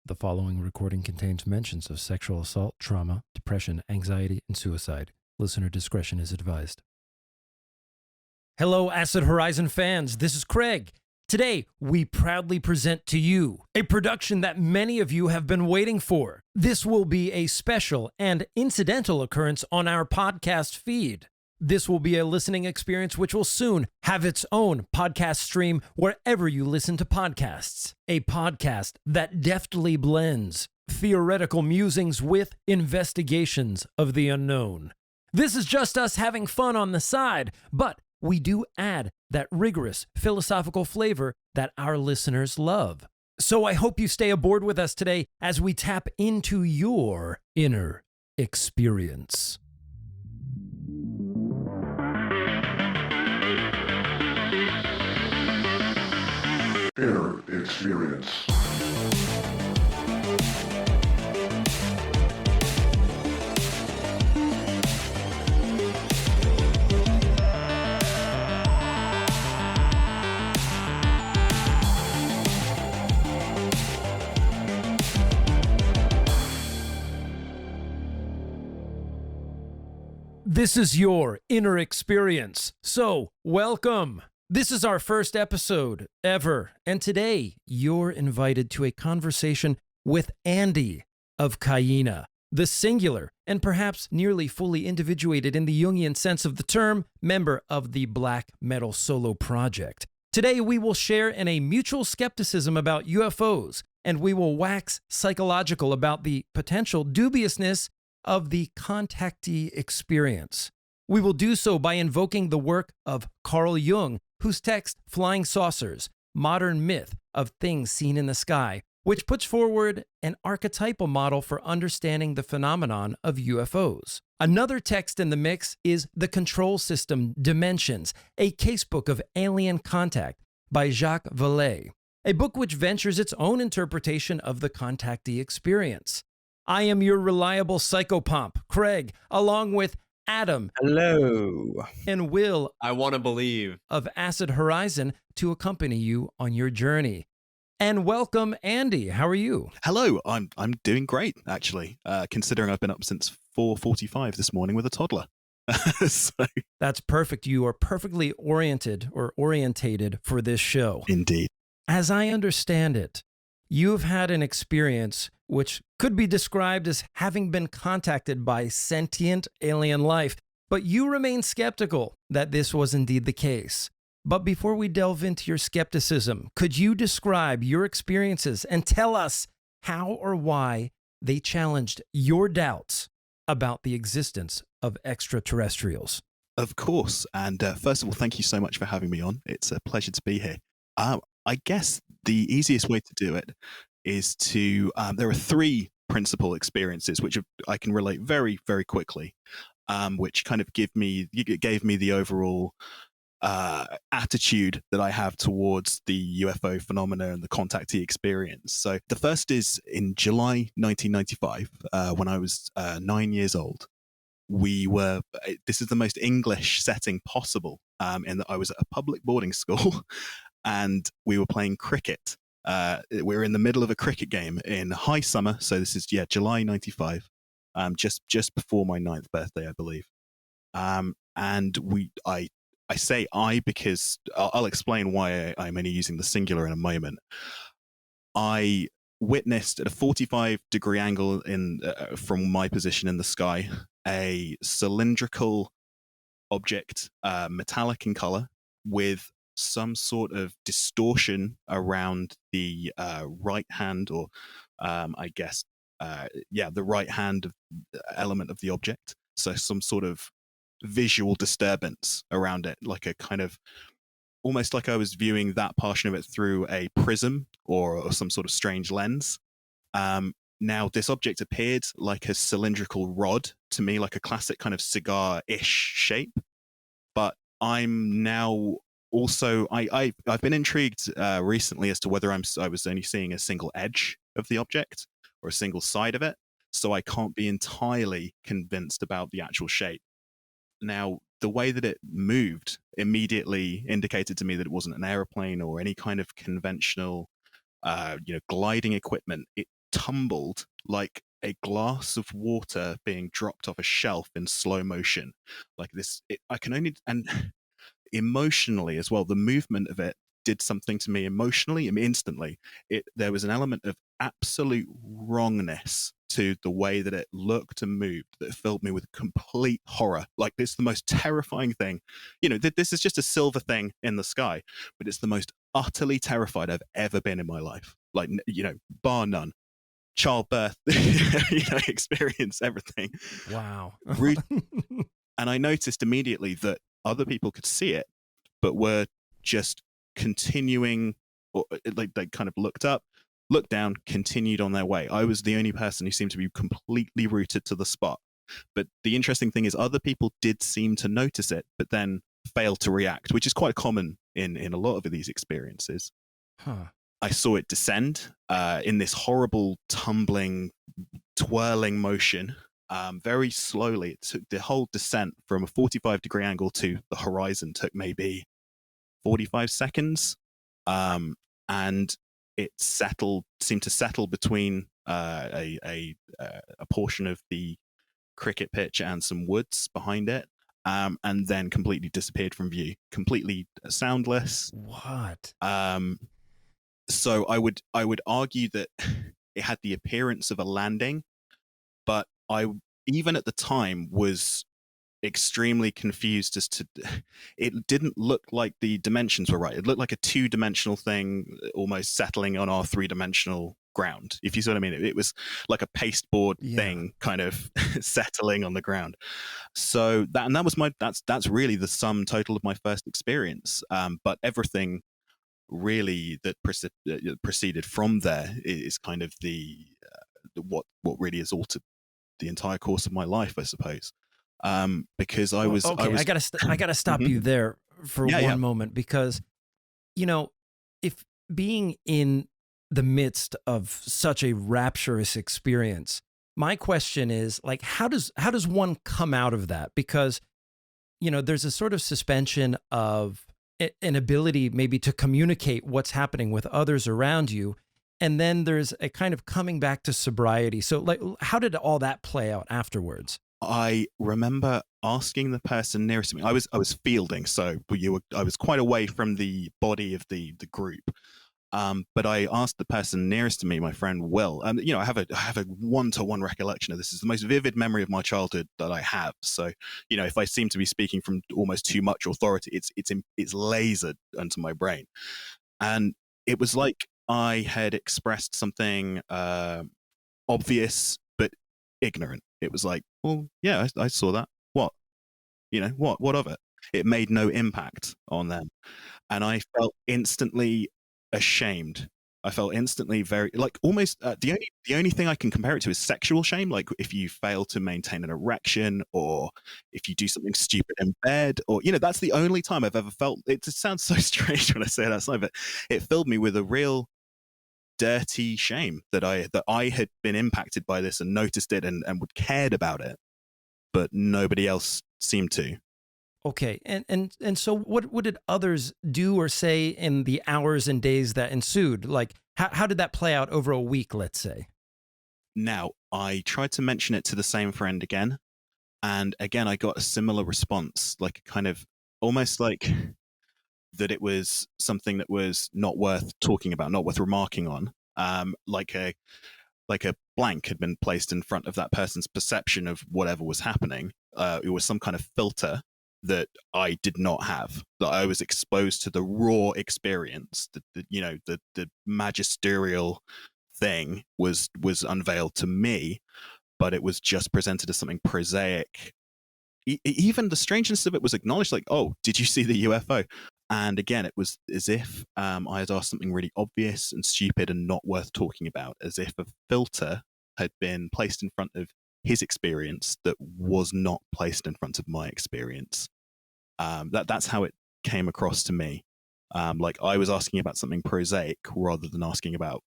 The following recording contains mentions of sexual assault, trauma, depression, anxiety, and suicide. Listener discretion is advised. Hello, Acid Horizon fans. This is Craig. Today, we proudly present to you a production that many of you have been waiting for. This will be a special and incidental occurrence on our podcast feed. This will be a listening experience which will soon have its own podcast stream wherever you listen to podcasts. A podcast that deftly blends theoretical musings with investigations of the unknown. This is just us having fun on the side, but we do add that rigorous philosophical flavor that our listeners love. So I hope you stay aboard with us today as we tap into your inner experience. Inner experience. This is your inner experience. So, welcome. This is our first episode ever, and today you're invited to a conversation with Andy of Caïna, the singular and perhaps nearly fully individuated in the Jungian sense of the term, member of the black metal solo project. Today we will share in a mutual skepticism about UFOs, and we will wax psychological about the potential dubiousness of the contactee experience. We will do so by invoking the work of Carl Jung, whose text, Flying Saucers, Modern Myth of Things Seen in the Sky, which puts forward an archetypal model for understanding the phenomenon of UFOs. Another text in the mix is The Control System Dimensions, a casebook of alien contact by Jacques Valée, a book which ventures its own interpretation of the contactee experience. I am your reliable psychopomp, Craig, along with Adam. Hello. And Will. I want to believe. Of Acid Horizon to accompany you on your journey. And welcome, Andy. How are you? Hello. I'm doing great, actually, considering I've been up since 4:45 this morning with a toddler. So. That's perfect. You are perfectly oriented or orientated for this show. Indeed. As I understand it, you've had an experience which could be described as having been contacted by sentient alien life, but you remain skeptical that this was indeed the case. But before we delve into your skepticism, could you describe your experiences and tell us how or why they challenged your doubts about the existence of extraterrestrials? Of course. And first of all, thank you so much for having me on. It's a pleasure to be here. I guess the easiest way to do it is to, there are three principal experiences which I can relate very, very quickly, which kind of gave me the overall attitude that I have towards the UFO phenomena and the contactee experience. So the first is in July 1995, when I was 9 years old. This is the most English setting possible, in that I was at a public boarding school and we were playing cricket. We were in the middle of a cricket game in high summer. So this is, July 95, just before my 9th birthday, I believe. And I say I because I'll explain why I'm only using the singular in a moment. I witnessed at a 45-degree angle from my position in the sky, a cylindrical object, metallic in color, with some sort of distortion around the right hand, or the right hand element of the object. So some sort of visual disturbance around it, like a kind of almost like I was viewing that portion of it through a prism or some sort of strange lens. Now, this object appeared like a cylindrical rod to me, like a classic kind of cigar-ish shape. But I'm now also, I've been intrigued recently as to whether I was only seeing a single edge of the object or a single side of it. So I can't be entirely convinced about the actual shape. Now, the way that it moved immediately indicated to me that it wasn't an airplane or any kind of conventional, gliding equipment. It tumbled like a glass of water being dropped off a shelf in slow motion, like this. I can only, and emotionally as well, the movement of it did something to me emotionally. I mean, instantly, there was an element of absolute wrongness to the way that it looked and moved that filled me with complete horror. Like, it's the most terrifying thing. This is just a silver thing in the sky, but it's the most utterly terrified I've ever been in my life. Like, bar none. Childbirth, experience, everything. Wow. And I noticed immediately that other people could see it, but were just continuing, or like they kind of looked up, looked down, continued on their way. I was the only person who seemed to be completely rooted to the spot. But the interesting thing is other people did seem to notice it, but then failed to react, which is quite common in a lot of these experiences. Huh. I saw it descend in this horrible, tumbling, twirling motion. Very slowly. It took the whole descent from a 45-degree angle to the horizon took maybe 45 seconds. And it seemed to settle between a portion of the cricket pitch and some woods behind it. And then completely disappeared from view, completely soundless. What? So I would argue that it had the appearance of a landing, but I, even at the time, was extremely confused as to, it didn't look like the dimensions were right. It looked like a two-dimensional thing almost settling on our three-dimensional ground, if you see what I mean. It was like a pasteboard thing kind of settling on the ground. So that's really the sum total of my first experience. But everything really that proceeded from there is kind of what really has altered the entire course of my life, I suppose. Because I was I gotta stop you there for one moment, because if being in the midst of such a rapturous experience, my question is, like, how does one come out of that? Because there's a sort of suspension of an ability maybe to communicate what's happening with others around you, and then there's a kind of coming back to sobriety. So, like, how did all that play out afterwards? I remember asking the person nearest to me. I was fielding, so I was quite away from the body of the group. But I asked the person nearest to me, my friend Will. I have a one-to-one recollection of this. It's the most vivid memory of my childhood that I have. So, if I seem to be speaking from almost too much authority, it's lasered onto my brain. And it was like I had expressed something obvious but ignorant. It was like, well, yeah, I saw that. What? What of it? It made no impact on them, and I felt instantly ashamed. I felt instantly very, like, almost the only thing I can compare it to is sexual shame. Like, if you fail to maintain an erection, or if you do something stupid in bed, or that's the only time I've ever felt it. Just sounds so strange when I say it outside, but it filled me with a real dirty shame that I had been impacted by this and noticed it and would cared about it, but nobody else seemed to. Okay, and so what did others do or say in the hours and days that ensued? Like, how did that play out over a week, let's say? Now, I tried to mention it to the same friend again, and again I got a similar response, like kind of almost like that it was something that was not worth talking about, not worth remarking on, like a blank had been placed in front of that person's perception of whatever was happening. It was some kind of filter that I did not have, that I was exposed to the raw experience, the magisterial thing was unveiled to me, but it was just presented as something prosaic. Even the strangeness of it was acknowledged, like, oh, did you see the UFO? And again, it was as if I had asked something really obvious and stupid and not worth talking about, as if a filter had been placed in front of his experience that was not placed in front of my experience. That's how it came across to me. Like, I was asking about something prosaic rather than asking about,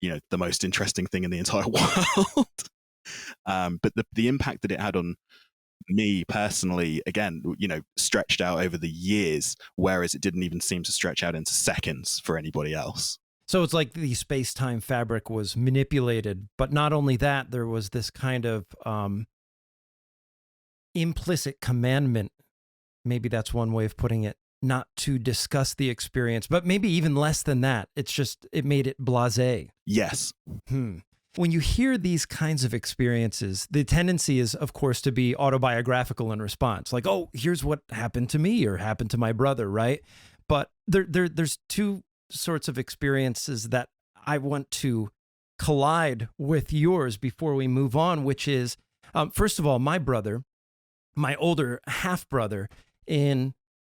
the most interesting thing in the entire world. But the impact that it had on me personally, again, stretched out over the years, whereas it didn't even seem to stretch out into seconds for anybody else. So it's like the space-time fabric was manipulated, but not only that, there was this kind of implicit commandment, maybe that's one way of putting it, not to discuss the experience, but maybe even less than that. It's just, it made it blasé. Yes. When you hear these kinds of experiences, the tendency is, of course, to be autobiographical in response. Like, oh, here's what happened to me or happened to my brother, right? But there's two sorts of experiences that I want to collide with yours before we move on, which is, first of all, my brother, my older half-brother,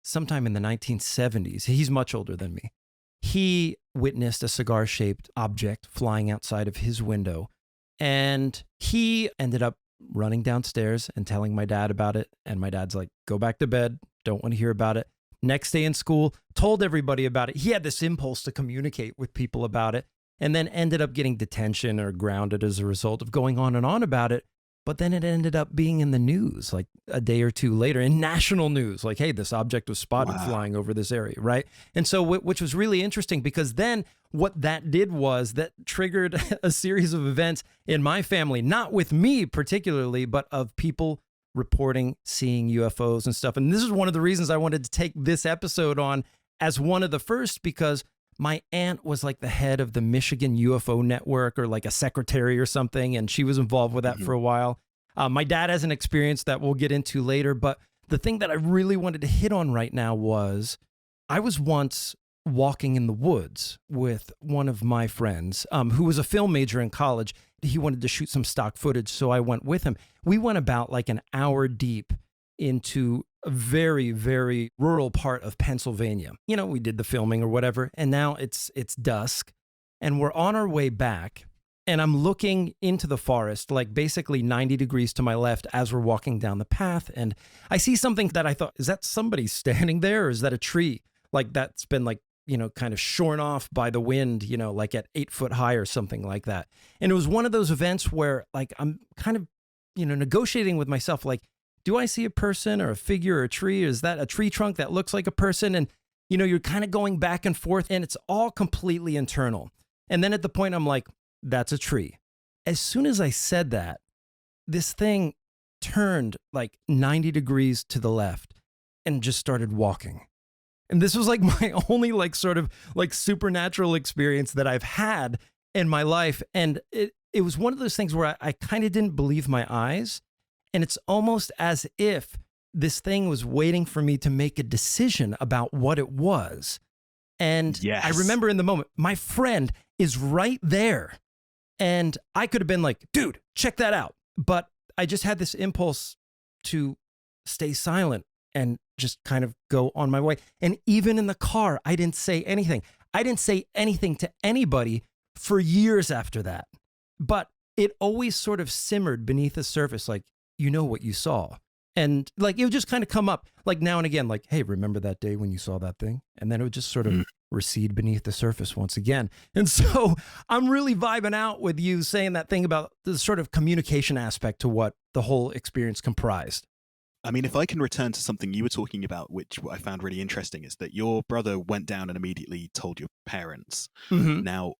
sometime in the 1970s, he's much older than me. He witnessed a cigar-shaped object flying outside of his window, and he ended up running downstairs and telling my dad about it, and my dad's like, go back to bed, don't want to hear about it. Next day in school, told everybody about it. He had this impulse to communicate with people about it, and then ended up getting detention or grounded as a result of going on and on about it. But then it ended up being in the news like a day or two later, in national news, like, hey, this object was spotted flying over this area, right? And so, which was really interesting, because then what that did was that triggered a series of events in my family, not with me particularly, but of people reporting seeing UFOs and stuff. And this is one of the reasons I wanted to take this episode on as one of the first, because my aunt was like the head of the Michigan UFO network, or like a secretary or something, and she was involved with that for a while. My dad has an experience that we'll get into later, but the thing that I really wanted to hit on right now was I was once walking in the woods with one of my friends who was a film major in college. He wanted to shoot some stock footage, so I went with him. We went about like an hour deep into a very, very rural part of Pennsylvania. You know, we did the filming or whatever, and now it's dusk, and we're on our way back, and I'm looking into the forest, like basically 90 degrees to my left as we're walking down the path, and I see something that I thought, is that somebody standing there, or is that a tree? Like that's been like, you know, kind of shorn off by the wind, you know, like at 8 foot high or something like that. And it was one of those events where like I'm kind of, you know, negotiating with myself, like, do I see a person or a figure or a tree? Or is that a tree trunk that looks like a person? And, you know, you're kind of going back and forth, and it's all completely internal. And then at the point I'm like, that's a tree. As soon as I said that, this thing turned like 90 degrees to the left and just started walking. And this was like my only like sort of like supernatural experience that I've had in my life. And it was one of those things where I kind of didn't believe my eyes. And it's almost as if this thing was waiting for me to make a decision about what it was. And Yes. I remember in the moment, my friend is right there. And I could have been like, dude, check that out. But I just had this impulse to stay silent and just kind of go on my way. And even in the car, I didn't say anything. I didn't say anything to anybody for years after that. But it always sort of simmered beneath the surface, like, you know what you saw. And like, it would just kind of come up like now and again, like, hey, remember that day when you saw that thing? And then it would just sort of recede beneath the surface once again. And so I'm really vibing out with you saying that thing about the sort of communication aspect to what the whole experience comprised. I mean, if I can return to something you were talking about, which I found really interesting, is that your brother went down and immediately told your parents. Mm-hmm. Now,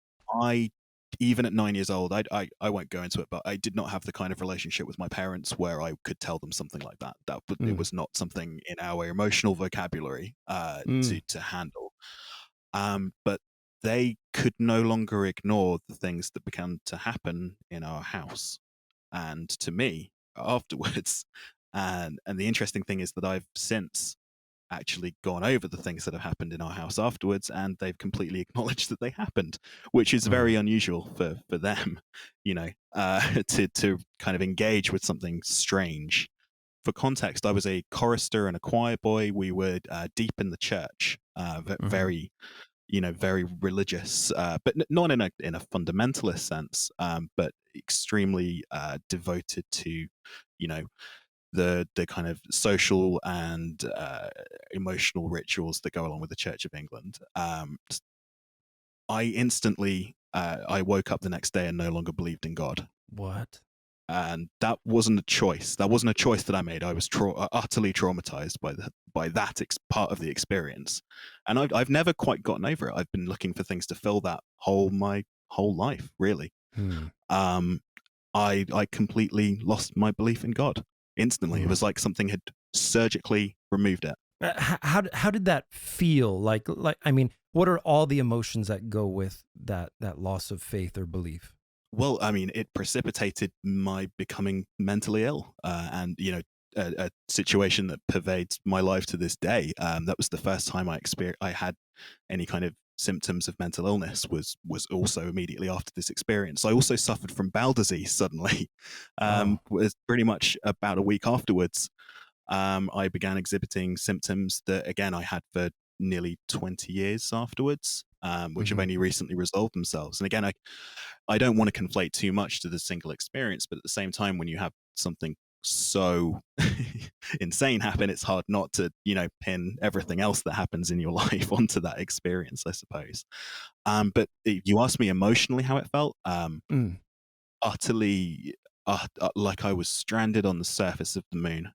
even at 9 years old, I won't go into it, but I did not have the kind of relationship with my parents where I could tell them something like that. It was not something in our emotional vocabulary to handle. But they could no longer ignore the things that began to happen in our house and to me afterwards. And the interesting thing is that I've since actually gone over the things that have happened in our house afterwards, and they've completely acknowledged that they happened, which is very unusual for them, you know, to kind of engage with something strange. For context, I was a chorister and a choir boy. We were deep in the church, very, you know, very religious, but not in a fundamentalist sense, but extremely devoted to, you know, the kind of social and emotional rituals that go along with the Church of England. I instantly I woke up the next day and no longer believed in God. What? And that wasn't a choice. That wasn't a choice that I made. I was utterly traumatized by that part of the experience, and I've never quite gotten over it. I've been looking for things to fill that hole my whole life, really. I completely lost my belief in God instantly. It was like something had surgically removed it. How did that feel? Like I mean, what are all the emotions that go with that loss of faith or belief? Well, I mean, it precipitated my becoming mentally ill, and a situation that pervades my life to this day. That was the first time I had any kind of symptoms of mental illness. Was also immediately after this experience. I also suffered from bowel disease suddenly. Was pretty much about a week afterwards. I began exhibiting symptoms that, again, I had for nearly 20 years afterwards, which have only recently resolved themselves. And again, I don't want to conflate too much to the single experience, but at the same time, when you have something so insane happen, it's hard not to, pin everything else that happens in your life onto that experience, I suppose. But you asked me emotionally how it felt. Utterly, like I was stranded on the surface of the moon.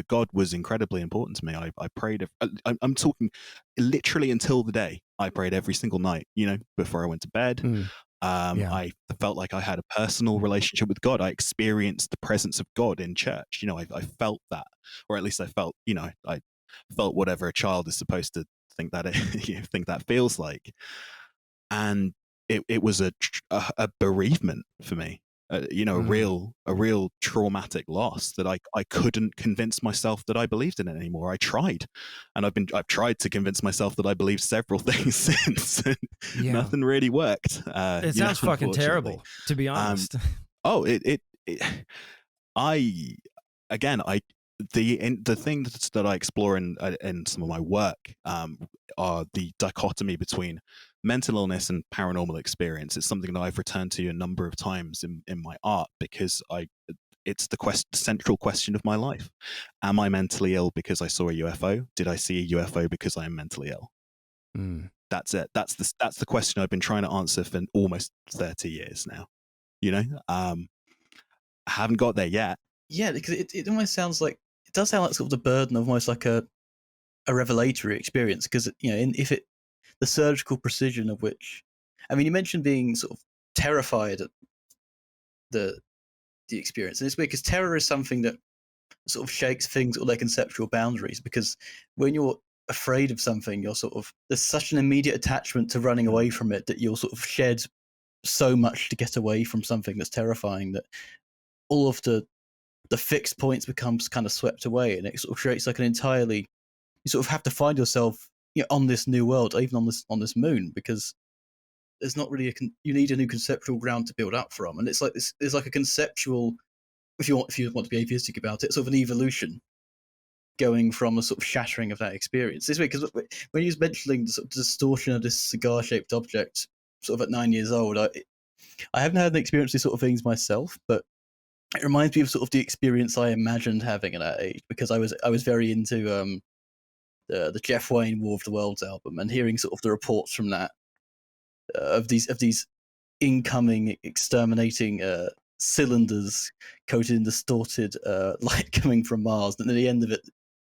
God was incredibly important to me. I prayed. I'm talking literally until the day. I prayed every single night, before I went to bed. I felt like I had a personal relationship with God. I experienced the presence of God in church. I felt that, or at least I felt, I felt whatever a child is supposed to think that think that feels like. And it was a bereavement for me. A real traumatic loss that I couldn't convince myself that I believed in it anymore. I tried, and I've tried to convince myself that I believed several things since. And nothing really worked. It sounds fucking terrible, to be honest. The things that I explore in some of my work are the dichotomy between mental illness and paranormal experience. It's something that I've returned to a number of times in my art, because it's the central question of my life. Am I mentally ill because I saw a UFO? Did I see a UFO because I am mentally ill? That's it. That's the question I've been trying to answer for almost 30 years now. I haven't got there yet. Yeah, because it almost sounds like, it does sound like sort of the burden of almost like a revelatory experience, because the surgical precision of which, I mean, you mentioned being sort of terrified at the experience, and it's weird because terror is something that sort of shakes things or their conceptual boundaries, because when you're afraid of something, there's such an immediate attachment to running away from it that you'll sort of shed so much to get away from something that's terrifying, that all of the fixed points becomes kind of swept away, and it sort of creates like an entirely, you sort of have to find yourself on this new world, even on this moon, because there's not really you need a new conceptual ground to build up from, and it's like this. There's like a conceptual, if you want to be atheistic about it, sort of an evolution going from a sort of shattering of that experience. This way, because when you was mentioning the sort of distortion of this cigar-shaped object, sort of at 9 years old, I haven't had an experience these sort of things myself, but it reminds me of sort of the experience I imagined having at that age, because I was very into the Jeff Wayne War of the Worlds album, and hearing sort of the reports from that of these incoming exterminating cylinders coated in distorted light coming from Mars, and at the end of it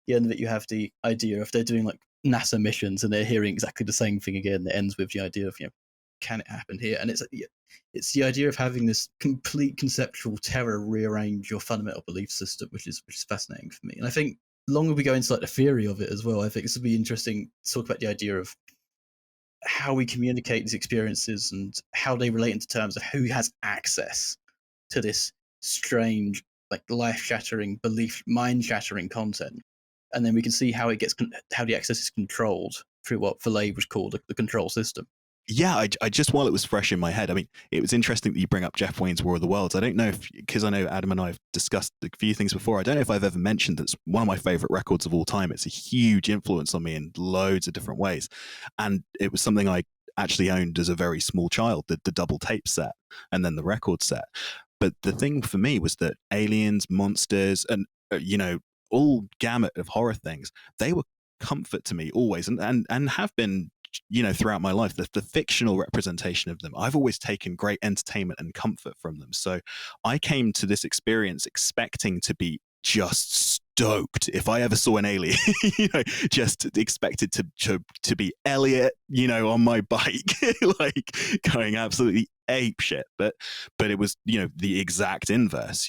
you have the idea of they're doing like NASA missions and they're hearing exactly the same thing again. It ends with the idea of can it happen here? And it's the idea of having this complete conceptual terror rearrange your fundamental belief system, which is fascinating for me. And I think the longer we go into like the theory of it as well, I think this would be interesting to talk about the idea of how we communicate these experiences and how they relate into terms of who has access to this strange, like life-shattering, mind-shattering content. And then we can see how the access is controlled through what Valée would call the control system. Yeah, I just, while it was fresh in my head, I mean, it was interesting that you bring up Jeff Wayne's War of the Worlds. I don't know because I know Adam and I have discussed a few things before. I don't know if I've ever mentioned that's one of my favorite records of all time. It's a huge influence on me in loads of different ways. And it was something I actually owned as a very small child, the double tape set and then the record set. But the thing for me was that aliens, monsters, and, all gamut of horror things, they were comfort to me always and have been throughout my life, the fictional representation of them, I've always taken great entertainment and comfort from them. So I came to this experience expecting to be just stoked if I ever saw an alien, just expected to be Elliot, on my bike, like going absolutely ape shit. But it was, the exact inverse,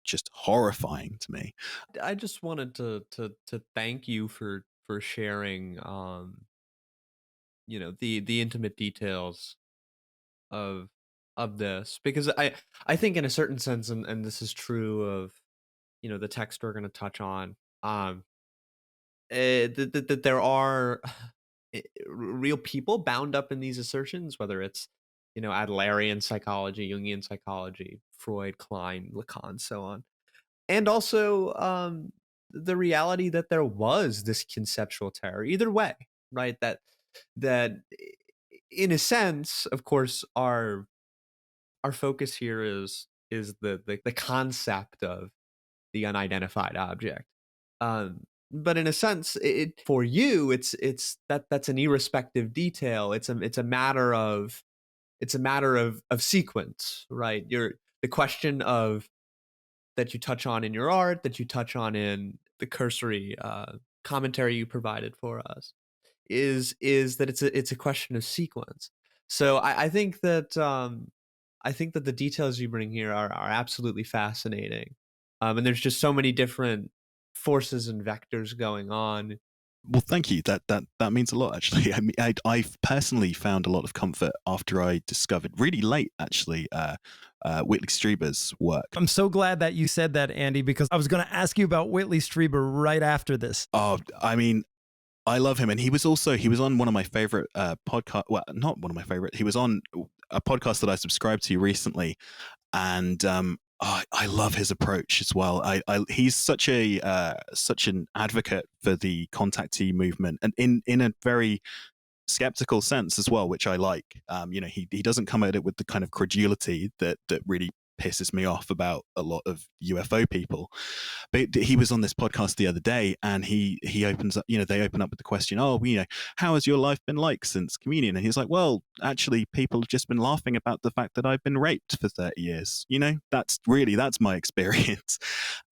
just horrifying to me. I just wanted to thank you for sharing, the intimate details of this, because I think in a certain sense, and this is true of, the text we're going to touch on, that there are real people bound up in these assertions, whether it's, Adlerian psychology, Jungian psychology, Freud, Klein, Lacan, so on. And also the reality that there was this conceptual terror, either way, right? That in a sense, of course, our focus here is the concept of the unidentified object. But in a sense, for you, that's an irrespective detail. It's a matter of sequence, right? The question of that you touch on in your art, that you touch on in the cursory commentary you provided for us, is that it's a question of sequence. So I think that the details you bring here are absolutely fascinating, and there's just so many different forces and vectors going on. Well, thank you. That means a lot, actually. I mean, I've personally found a lot of comfort after I discovered, really late, actually, Whitley Strieber's work. I'm so glad that you said that, Andy, because I was going to ask you about Whitley Strieber right after this. Oh, I mean, I love him. And he was on one of my favorite podcasts. Well, not one of my favorite. He was on a podcast that I subscribed to recently. And I love his approach as well. He's such an advocate for the contactee movement, and in a very skeptical sense as well, which I like. He doesn't come at it with the kind of credulity that really pisses me off about a lot of UFO people. But he was on this podcast the other day, and he opens up, they open up with the question, how has your life been like since communion? And he's like, well, actually, people have just been laughing about the fact that I've been raped for 30 years. That's my experience.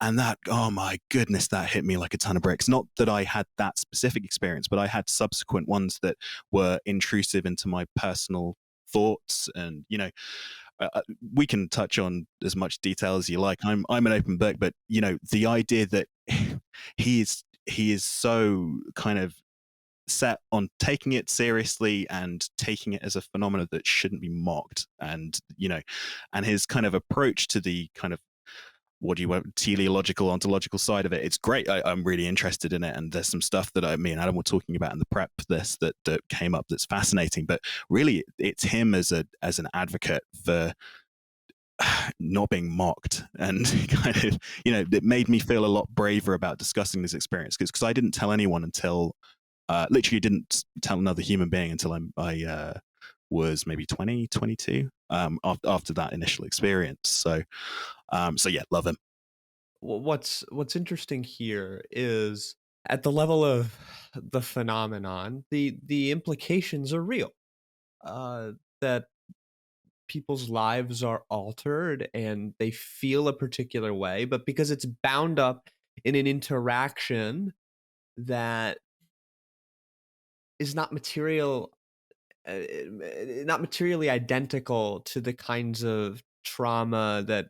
And that, oh my goodness, that hit me like a ton of bricks. Not that I had that specific experience, but I had subsequent ones that were intrusive into my personal thoughts. And, we can touch on as much detail as you like. I'm an open book, but the idea that he is so kind of set on taking it seriously and taking it as a phenomenon that shouldn't be mocked, and and his kind of approach to the kind of, what do you want, teleological, ontological side of it, it's great. I'm really interested in it, and there's some stuff that me and Adam were talking about in the prep for this that came up that's fascinating. But really, it's him as an advocate for not being mocked, and kind of, it made me feel a lot braver about discussing this experience, because I didn't tell anyone until literally didn't tell another human being until I was maybe 20, 22 after that initial experience. So yeah, love him. What's interesting here is, at the level of the phenomenon, the implications are real. That people's lives are altered and they feel a particular way, but because it's bound up in an interaction that is not materially identical to the kinds of trauma that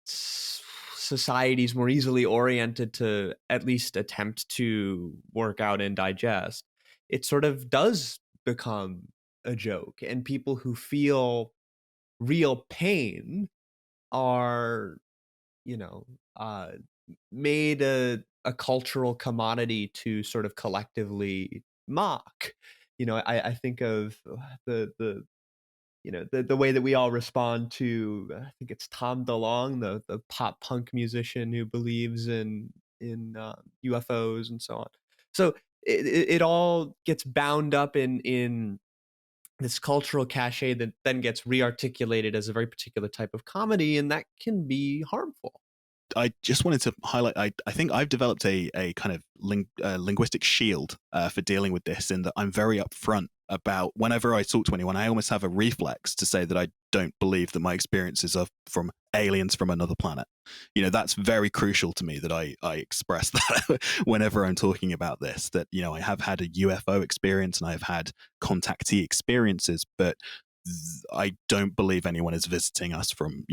societies more easily oriented to at least attempt to work out and digest, it sort of does become a joke. And people who feel real pain are, made a cultural commodity to sort of collectively mock. I think of the way that we all respond to, I think it's Tom DeLonge, the pop punk musician who believes in UFOs and so on. So it all gets bound up in this cultural cachet that then gets rearticulated as a very particular type of comedy, and that can be harmful. I just wanted to highlight, I think I've developed a kind of linguistic shield for dealing with this, in that I'm very upfront about, whenever I talk to anyone, I almost have a reflex to say that I don't believe that my experiences are from aliens from another planet. That's very crucial to me, that I express that whenever I'm talking about this, that, I have had a UFO experience and I've had contactee experiences, but I don't believe anyone is visiting us from,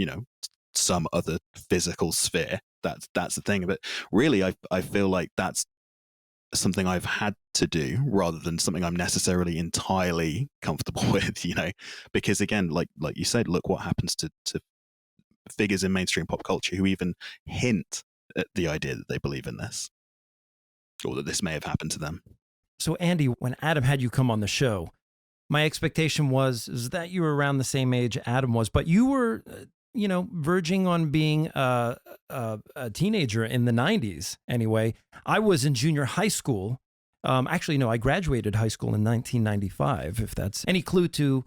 some other physical sphere. That's the thing. But really, I feel like that's something I've had to do, rather than something I'm necessarily entirely comfortable with, because again, like you said, look what happens to figures in mainstream pop culture who even hint at the idea that they believe in this, or that this may have happened to them. So Andy, when Adam had you come on the show, my expectation is that you were around the same age Adam was, but you were verging on being a teenager in the 90s. Anyway, I was in junior high school. Actually, no, I graduated high school in 1995, if that's any clue to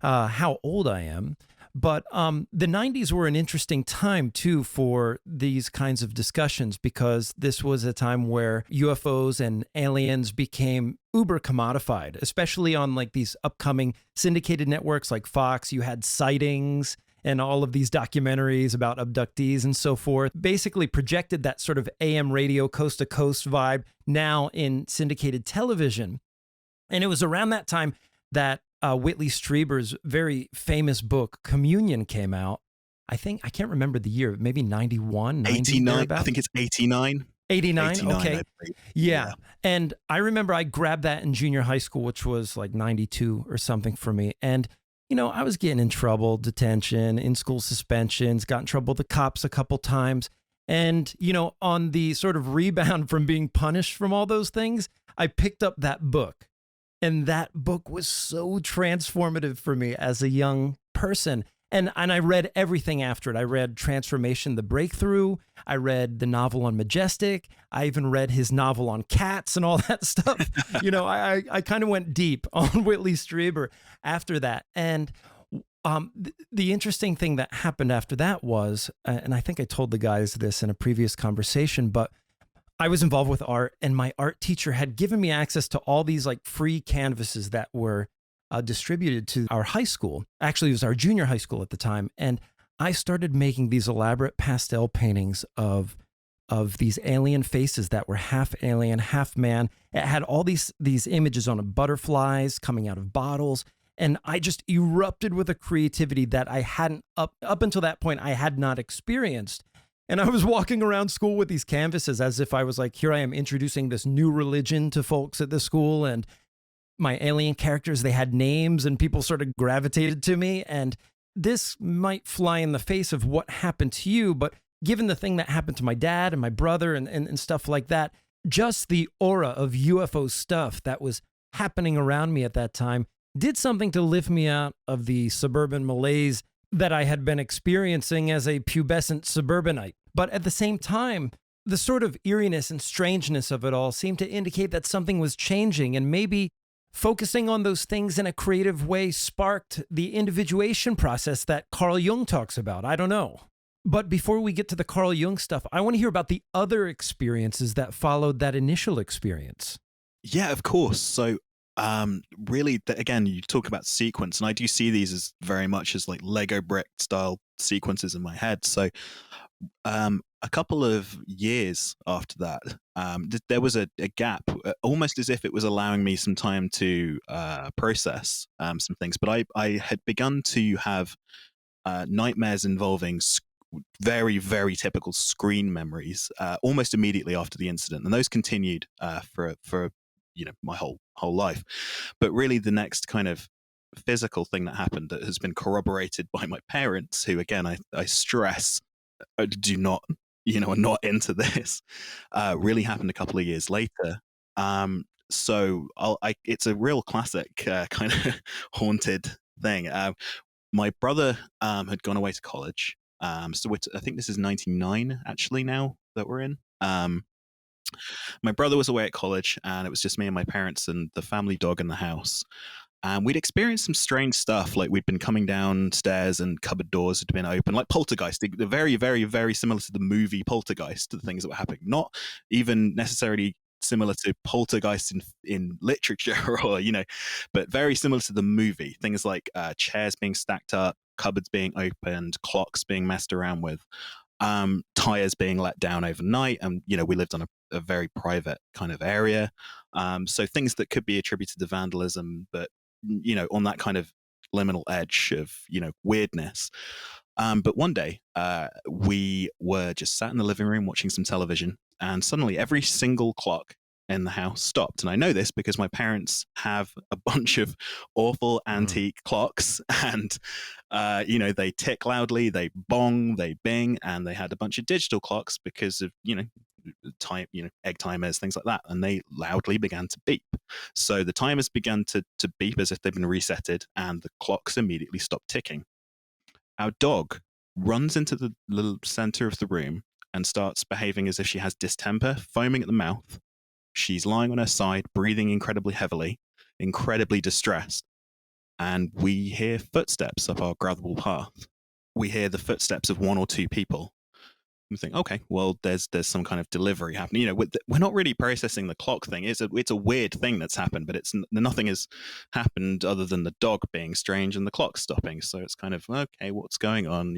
how old I am. But the 90s were an interesting time, too, for these kinds of discussions, because this was a time where UFOs and aliens became uber commodified, especially on like these upcoming syndicated networks like Fox. You had Sightings and all of these documentaries about abductees and so forth, basically projected that sort of AM radio coast to coast vibe now in syndicated television. And it was around that time that Whitley Strieber's very famous book, Communion, came out. I can't remember the year, maybe 91, 89. I think it's 89. 89, okay. Yeah. And I remember I grabbed that in junior high school, which was like 92 or something for me. And I was getting in trouble, detention, in-school suspensions, got in trouble with the cops a couple times. And, on the sort of rebound from being punished from all those things, I picked up that book. And that book was so transformative for me as a young person. And I read everything after it. I read Transformation, The Breakthrough. I read the novel on Majestic. I even read his novel on cats and all that stuff. I kind of went deep on Whitley Strieber after that. And the interesting thing that happened after that was, and I think I told the guys this in a previous conversation, but I was involved with art, and my art teacher had given me access to all these like free canvases that were distributed to our high school. Actually, it was our junior high school at the time. And I started making these elaborate pastel paintings of these alien faces that were half alien, half man. It had all these images on butterflies coming out of bottles. And I just erupted with a creativity that I hadn't, up until that point, I had not experienced. And I was walking around school with these canvases as if I was like, here I am introducing this new religion to folks at the school. And my alien characters, they had names, and people sort of gravitated to me. And this might fly in the face of what happened to you, but given the thing that happened to my dad and my brother and stuff like that, just the aura of UFO stuff that was happening around me at that time did something to lift me out of the suburban malaise that I had been experiencing as a pubescent suburbanite. But at the same time, the sort of eeriness and strangeness of it all seemed to indicate that something was changing, and maybe focusing on those things in a creative way sparked the individuation process that Carl Jung talks about. I don't know. But before we get to the Carl Jung stuff, I want to hear about the other experiences that followed that initial experience. Yeah, of course. So really, again, you talk about sequence, and I do see these as very much as like Lego brick style sequences in my head. So a couple of years after that, there was a gap, almost as if it was allowing me some time to process some things. But I had begun to have nightmares involving very, very typical screen memories almost immediately after the incident, and those continued for my whole life. But really, the next kind of physical thing that happened that has been corroborated by my parents, who again I stress do not are not into this, really happened a couple of years later. So it's a real classic kind of haunted thing. My brother had gone away to college. So I think this is 99 actually now that we're in. My brother was away at college, and it was just me and my parents and the family dog in the house. And we'd experienced some strange stuff, like we'd been coming downstairs and cupboard doors had been open, like poltergeist. They're very, very, very similar to the movie Poltergeist, to the things that were happening. Not even necessarily similar to poltergeist in literature or, but very similar to the movie. Things like chairs being stacked up, cupboards being opened, clocks being messed around with, tires being let down overnight. And, we lived on a very private kind of area. So things that could be attributed to vandalism, but on that kind of liminal edge of, weirdness. But one day, we were just sat in the living room watching some television, and suddenly every single clock in the house stopped. And I know this because my parents have a bunch of awful antique clocks, and, they tick loudly, they bong, they bing, and they had a bunch of digital clocks because of, time, egg timers, things like that, and they loudly began to beep. So the timers began to beep as if they've been resetted, and the clocks immediately stopped ticking. Our dog runs into the little center of the room and starts behaving as if she has distemper, foaming at the mouth. She's lying on her side, breathing incredibly heavily, incredibly distressed, and we hear footsteps up our gravel path. We hear the footsteps of one or two people. We think, okay, well, there's some kind of delivery happening. We're not really processing the clock thing. It's a weird thing that's happened, but nothing has happened other than the dog being strange and the clock stopping. So it's kind of, okay, what's going on?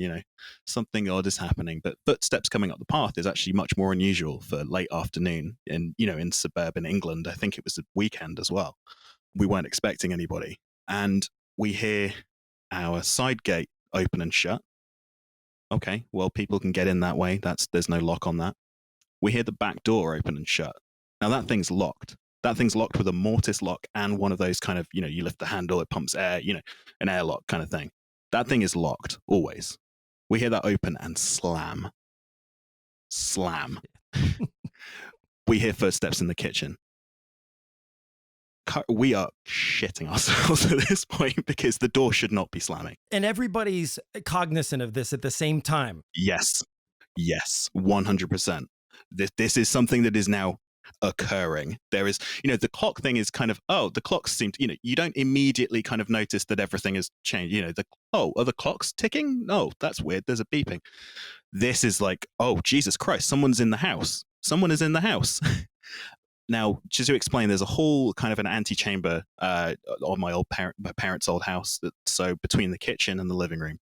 Something odd is happening. But footsteps coming up the path is actually much more unusual for late afternoon in suburban England. I think it was a weekend as well. We weren't expecting anybody. And we hear our side gate open and shut. Okay, well, people can get in that way. There's no lock on that. We hear the back door open and shut. Now that thing's locked. That thing's locked with a mortise lock and one of those kind of, you lift the handle, it pumps air, an airlock kind of thing. That thing is locked, always. We hear that open and slam. Slam. We hear footsteps in the kitchen. We are shitting ourselves at this point because the door should not be slamming. And everybody's cognizant of this at the same time. Yes, 100%. This is something that is now occurring. There is, the clock thing is kind of, the clocks seem to, you don't immediately kind of notice that everything has changed. Are the clocks ticking? No, that's weird. There's a beeping. This is like, oh, Jesus Christ, someone's in the house. Someone is in the house. Now, just to explain, there's a whole kind of an antechamber on my parents' old house. So between the kitchen and the living room,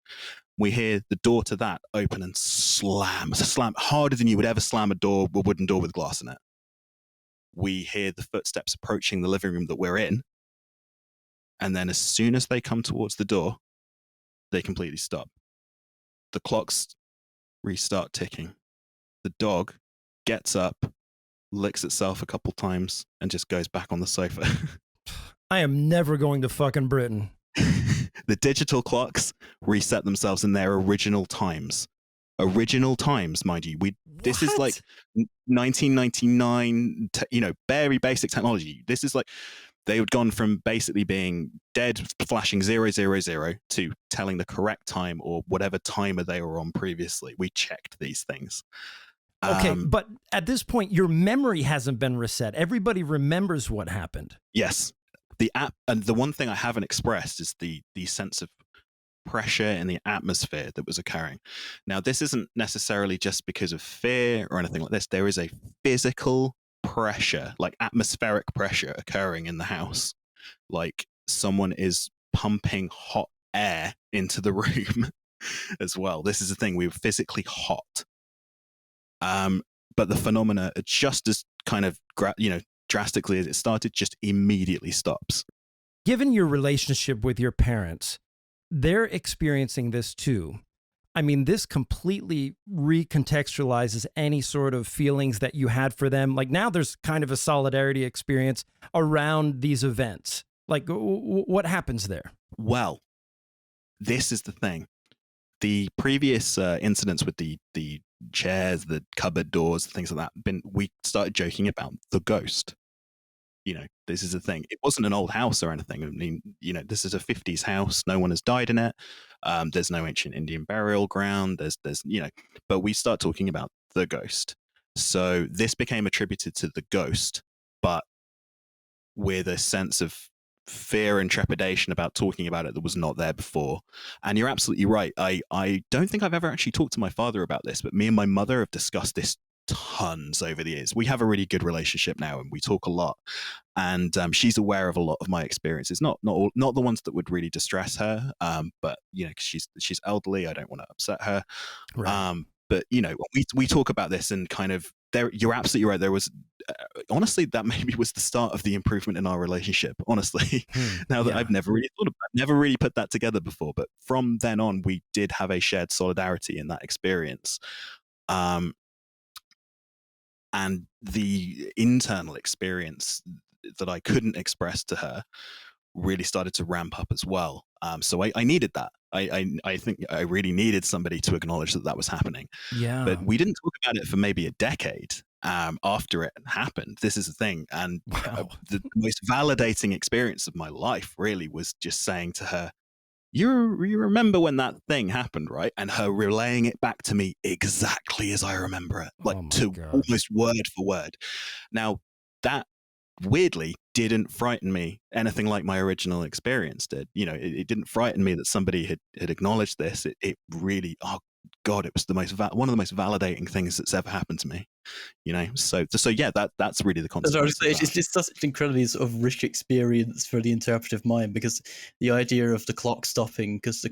we hear the door to that open and slam harder than you would ever slam a wooden door with glass in it. We hear the footsteps approaching the living room that we're in. And then as soon as they come towards the door, they completely stop. The clocks restart ticking. The dog gets up, licks itself a couple times, and just goes back on the sofa. I am never going to fucking Britain. The digital clocks reset themselves in their original times. Original times, mind you. This is like 1999, very basic technology. This is like they had gone from basically being dead, flashing 000 to telling the correct time or whatever timer they were on previously. We checked these things. Okay, but at this point, your memory hasn't been reset. Everybody remembers what happened. Yes. The app, and the one thing I haven't expressed is the sense of pressure in the atmosphere that was occurring. Now, this isn't necessarily just because of fear or anything like this. There is a physical pressure, like atmospheric pressure occurring in the house. Like someone is pumping hot air into the room as well. This is the thing. We were physically hot. But the phenomena are just as kind of, drastically as it started, just immediately stops. Given your relationship with your parents, they're experiencing this too. I mean, this completely recontextualizes any sort of feelings that you had for them. Like now there's kind of a solidarity experience around these events. Like what happens there? Well, this is the thing. The previous incidents with the chairs, the cupboard doors, things like that, we started joking about the ghost. This is the thing. It wasn't an old house or anything. I mean, this is a 50s house. No one has died in it. There's no ancient Indian burial ground. There's but we start talking about the ghost. So this became attributed to the ghost, but with a sense of fear and trepidation about talking about it that was not there before. And you're absolutely right. I don't think I've ever actually talked to my father about this, but me and my mother have discussed this tons over the years. We have a really good relationship now, and we talk a lot. And she's aware of a lot of my experiences, not the ones that would really distress her, but 'cause she's elderly. I don't want to upset her. Right. But we talk about this, and kind of there. You're absolutely right. There was honestly, that maybe was the start of the improvement in our relationship. Honestly, now that Yeah. I've never really put that together before, but from then on, we did have a shared solidarity in that experience. And the internal experience that I couldn't express to her really started to ramp up as well. So I needed that. I think I really needed somebody to acknowledge that was happening. Yeah. But we didn't talk about it for maybe a decade after it happened. This is the thing. And Wow. the most validating experience of my life really was just saying to her, you remember when that thing happened, right? And her relaying it back to me exactly as I remember it, like Oh my to God. almost word for word. Now, that weirdly didn't frighten me anything like my original experience did. It didn't frighten me that somebody had acknowledged this. It really, oh God, it was one of the most validating things that's ever happened to me. So yeah, that's really the As I was consequence. saying, of it's that. just such an incredibly sort of rich experience for the interpretive mind, because the idea of the clock stopping, because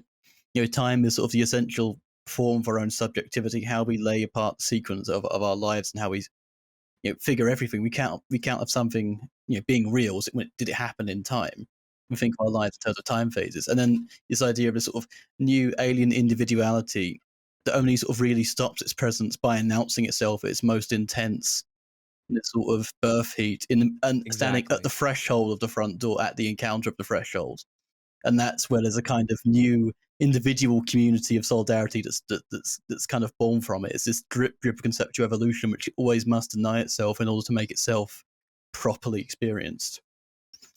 time is sort of the essential form for our own subjectivity, how we lay apart the sequence of our lives, and how we figure everything. We count of something being real. Did it happen in time? We think of our lives in terms of time phases, and then this idea of a sort of new alien individuality that only sort of really stops its presence by announcing itself at its most intense in its sort of birth heat, and standing Exactly. at the threshold of the front door, at the encounter of the threshold. And that's where there's a kind of new individual community of solidarity that's kind of born from it. It's this drip of conceptual evolution, which always must deny itself in order to make itself properly experienced.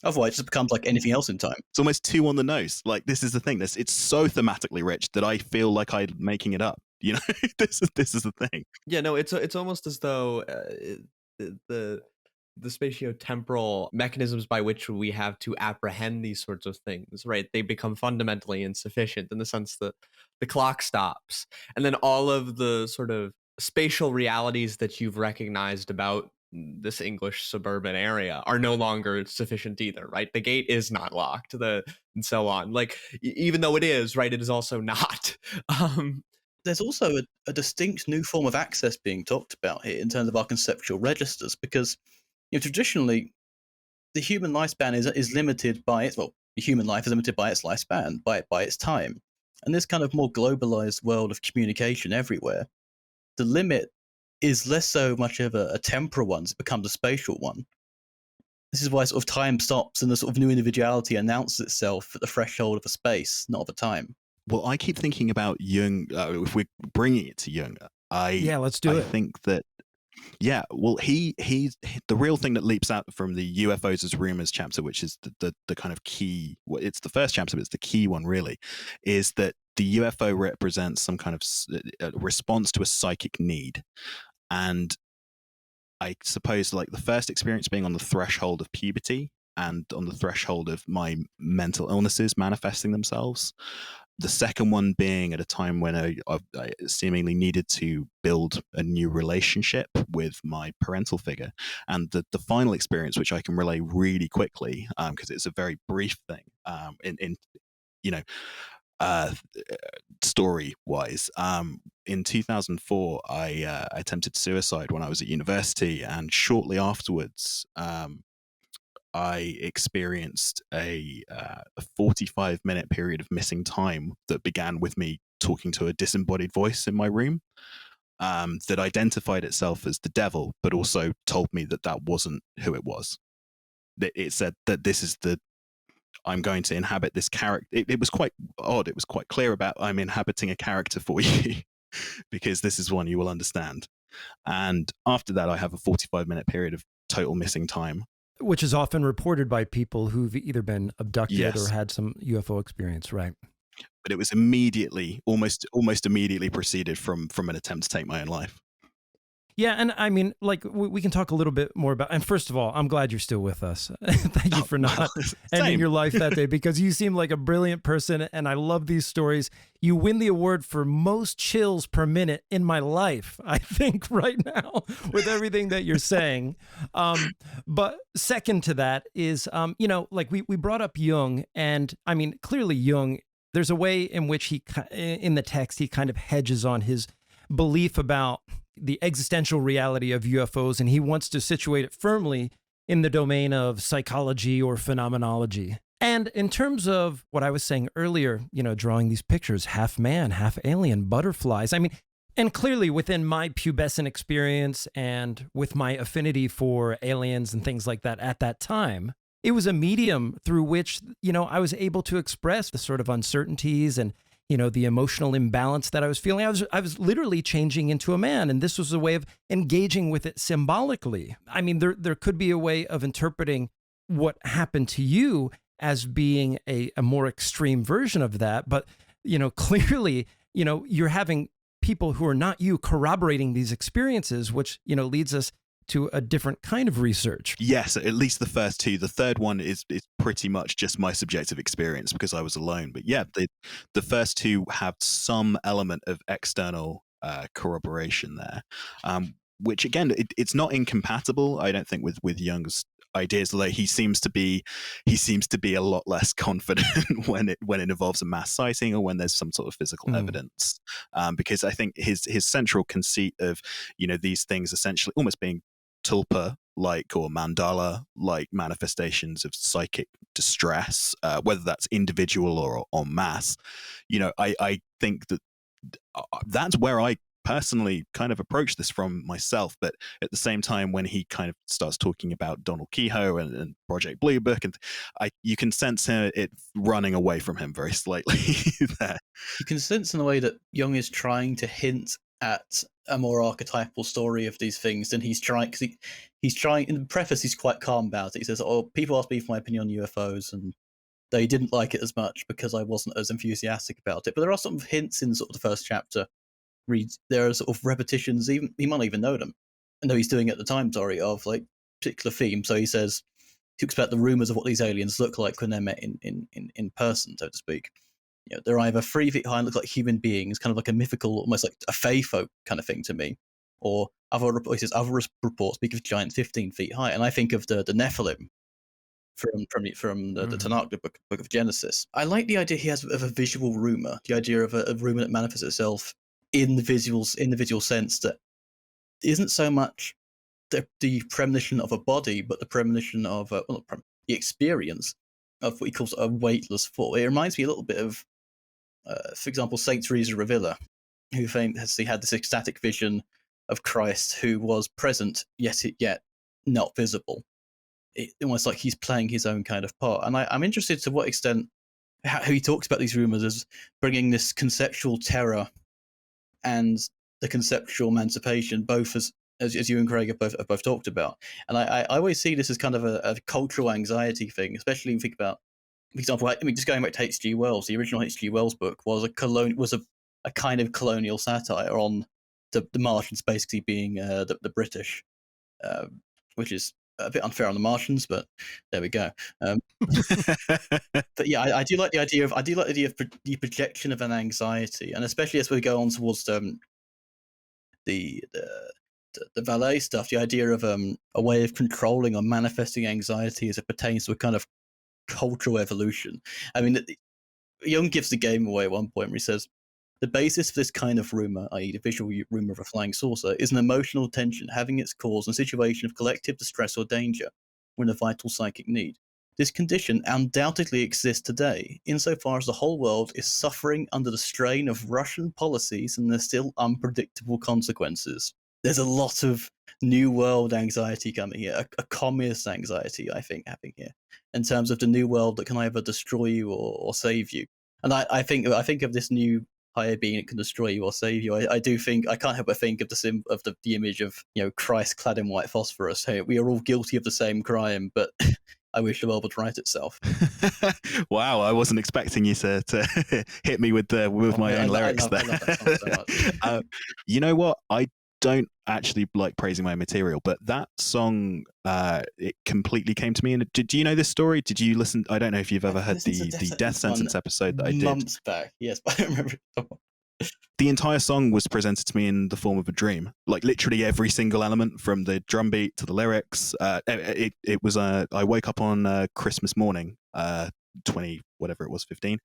Otherwise, it just becomes like anything else in time. It's almost too on the nose. Like, this is the thing. It's so thematically rich that I feel like I'm making it up. This is the thing. Yeah, no, it's almost as though the spatiotemporal mechanisms by which we have to apprehend these sorts of things, right? They become fundamentally insufficient in the sense that the clock stops, and then all of the sort of spatial realities that you've recognized about this English suburban area are no longer sufficient either, right? The gate is not locked, and so on. Like, even though it is, right, it is also not. There's also a distinct new form of access being talked about here in terms of our conceptual registers, because traditionally the human lifespan is limited by its the human life is limited by its lifespan, by its time. And this kind of more globalized world of communication everywhere, the limit is less so much of a temporal one, it's become a spatial one. This is why sort of time stops and the sort of new individuality announces itself at the threshold of a space, not of a time. Well, I keep thinking about Jung. If we're bringing it to Jung, Let's do I it. think that, yeah, well, he's the real thing that leaps out from the UFOs as rumors chapter, which is the kind of key. Well, it's the first chapter, but it's the key one, really, is that the UFO represents some kind of response to a psychic need. And I suppose, like, the first experience being on the threshold of puberty and on the threshold of my mental illnesses manifesting themselves. The second one being at a time when I seemingly needed to build a new relationship with my parental figure. And the final experience, which I can relay really quickly, because it's a very brief thing, story-wise. In 2004, I attempted suicide when I was at university, and shortly afterwards, I experienced a 45-minute period of missing time that began with me talking to a disembodied voice in my room that identified itself as the devil, but also told me that wasn't who it was. It said that I'm going to inhabit this character. It was quite odd. It was quite clear about, I'm inhabiting a character for you because this is one you will understand. And after that, I have a 45-minute period of total missing time. Which is often reported by people who've either been abducted Yes. or had some UFO experience, right? But it was immediately, almost immediately preceded from an attempt to take my own life. Yeah, and I mean, like, we can talk a little bit more about. And first of all, I'm glad you're still with us. Thank you for not ending your life that day, because you seem like a brilliant person, and I love these stories. You win the award for most chills per minute in my life, I think, right now, with everything that you're saying. But second to that is, like we brought up Jung, and I mean, clearly Jung, there's a way in which in the text, he kind of hedges on his belief about the existential reality of UFOs, and he wants to situate it firmly in the domain of psychology or phenomenology. And in terms of what I was saying earlier, drawing these pictures, half man, half alien, butterflies. I mean, and clearly within my pubescent experience and with my affinity for aliens and things like that at that time, it was a medium through which, I was able to express the sort of uncertainties and the emotional imbalance that I was feeling. I was literally changing into a man, and this was a way of engaging with it symbolically. I mean, there could be a way of interpreting what happened to you as being a more extreme version of that. But, clearly, you're having people who are not you corroborating these experiences, which, leads us to a different kind of research. Yes, at least the first two. The third one is pretty much just my subjective experience because I was alone. But yeah, the first two have some element of external corroboration there, which again, it's not incompatible, I don't think, with Jung's ideas. Although he seems to be a lot less confident when it involves a mass sighting or when there's some sort of physical evidence, because I think his central conceit of these things essentially almost being tulpa-like or mandala-like manifestations of psychic distress, whether that's individual or en masse, I think that's where I personally kind of approach this from myself. But at the same time, when he kind of starts talking about Donald Kehoe and Project Blue Book, and you can sense it running away from him very slightly there. You can sense in the way that Jung is trying to hint at a more archetypal story of these things than he's trying, because he's trying, in the preface he's quite calm about it. He says, people asked me for my opinion on UFOs and they didn't like it as much because I wasn't as enthusiastic about it. But there are some hints in sort of the first chapter. There are sort of repetitions, even he might not even know them, and though he's doing it at the time, of like particular theme. So he says, talks about the rumors of what these aliens look like when they're met in person, so to speak. They're either 3 feet high and look like human beings, kind of like a mythical, almost like a fae folk kind of thing to me. Or other reports speak of giants 15 feet high, and I think of the Nephilim from the Tanakh, the book of Genesis. I like the idea he has of a visual rumor, the idea of a rumor that manifests itself in the visual sense that isn't so much the premonition of a body, but the premonition of the experience of what he calls a weightless thought. It reminds me a little bit of, for example, Saint Teresa of Avila, who famously had this ecstatic vision of Christ who was present, yet not visible. Almost like he's playing his own kind of part. And I'm interested to what extent how he talks about these rumors as bringing this conceptual terror and the conceptual emancipation, both as you and Craig have both talked about. And I always see this as kind of a cultural anxiety thing, especially if you think about, for example, just going back to H.G. Wells, the original H.G. Wells book was a kind of colonial satire on the Martians basically being the British, which is a bit unfair on the Martians, but there we go. But yeah, I do like the idea of the projection of an anxiety, and especially as we go on towards the Vallée stuff, the idea of a way of controlling or manifesting anxiety as it pertains to a kind of cultural evolution. I mean, Jung gives the game away at one point where he says, the basis for this kind of rumor, i.e. the visual rumor of a flying saucer, is an emotional tension having its cause in a situation of collective distress or danger, or in a vital psychic need. This condition undoubtedly exists today, insofar as the whole world is suffering under the strain of Russian policies and their still unpredictable consequences. There's a lot of new world anxiety coming here, a communist anxiety, I think, happening here, in terms of the new world that can either destroy you or save you. And I think of this new higher being that can destroy you or save you. I do think, I can't help but think of the image of Christ clad in white phosphorus. Hey, we are all guilty of the same crime, but I wish the world would right itself. Wow, I wasn't expecting you to hit me with my own lyrics there. I love that song so much. You know what? don't actually like praising my material, but that song, it completely came to me. And do you know this story? Did you listen? I don't know if you've ever heard the death sentence episode that I did months back. Yes, but I don't remember it. The entire song was presented to me in the form of a dream, like literally every single element, from the drum beat to the lyrics. It was I woke up on Christmas morning, 20 whatever it was, 15,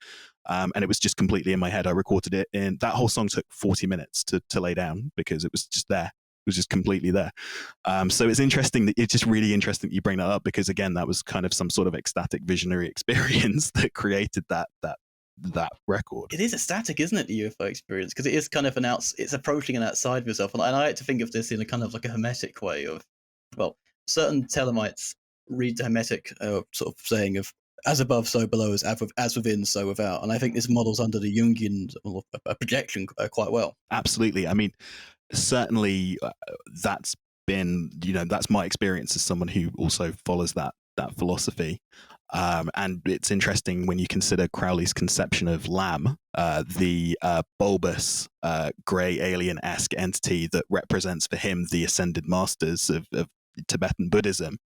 and it was just completely in my head. I recorded it, and that whole song took 40 minutes to lay down because it was just there. It was just completely there. So it's interesting that it's just really interesting that you bring that up, because again, that was kind of some sort of ecstatic visionary experience that created that record. It is ecstatic, isn't it, the UFO experience? Because it is kind of it's approaching an outside of yourself. And I like to think of this in a kind of like a hermetic way of, well, certain Thelemites read the hermetic sort of saying of as above, so below, as within, so without. And I think this models under the Jungian projection quite well. Absolutely. I mean, certainly that's been, that's my experience as someone who also follows that philosophy. And it's interesting when you consider Crowley's conception of Lam, the bulbous, grey alien-esque entity that represents for him the ascended masters of Tibetan Buddhism,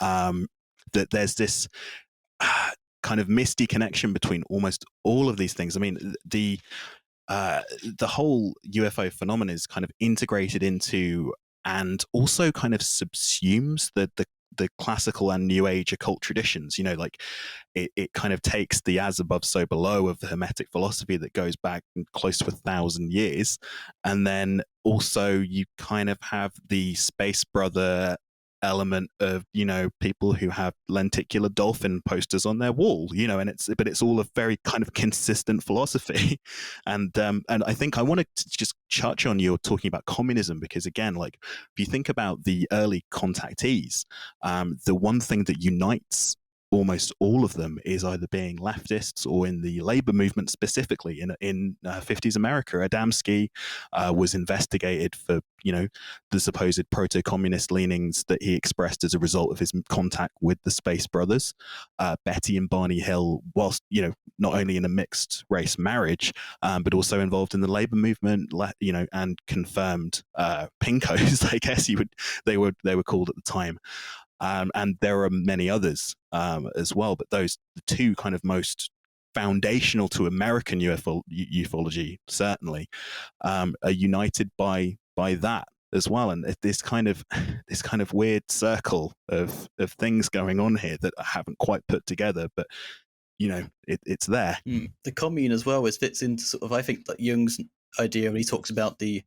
that there's this kind of misty connection between almost all of these things. I mean, the whole UFO phenomenon is kind of integrated into and also kind of subsumes the classical and new age occult traditions. Like it kind of takes the as above so below of the hermetic philosophy that goes back close to 1,000 years, and then also you kind of have the space brother element of people who have lenticular dolphin posters on their wall, and it's all a very kind of consistent philosophy. And I think I wanted to just touch on you talking about communism, because again, like if you think about the early contactees, the one thing that unites almost all of them is either being leftists or in the labor movement, specifically in 50s America. Adamski was investigated for the supposed proto-communist leanings that he expressed as a result of his contact with the Space Brothers. Betty and Barney Hill, whilst not only in a mixed race marriage, but also involved in the labor movement, and confirmed pinkos, I guess they were called at the time. And there are many others as well, but those the two kind of most foundational to American ufology certainly are united by that as well. And this kind of weird circle of things going on here that I haven't quite put together, but it's there. The commune as well fits into sort of, I think, like Jung's idea when he talks about he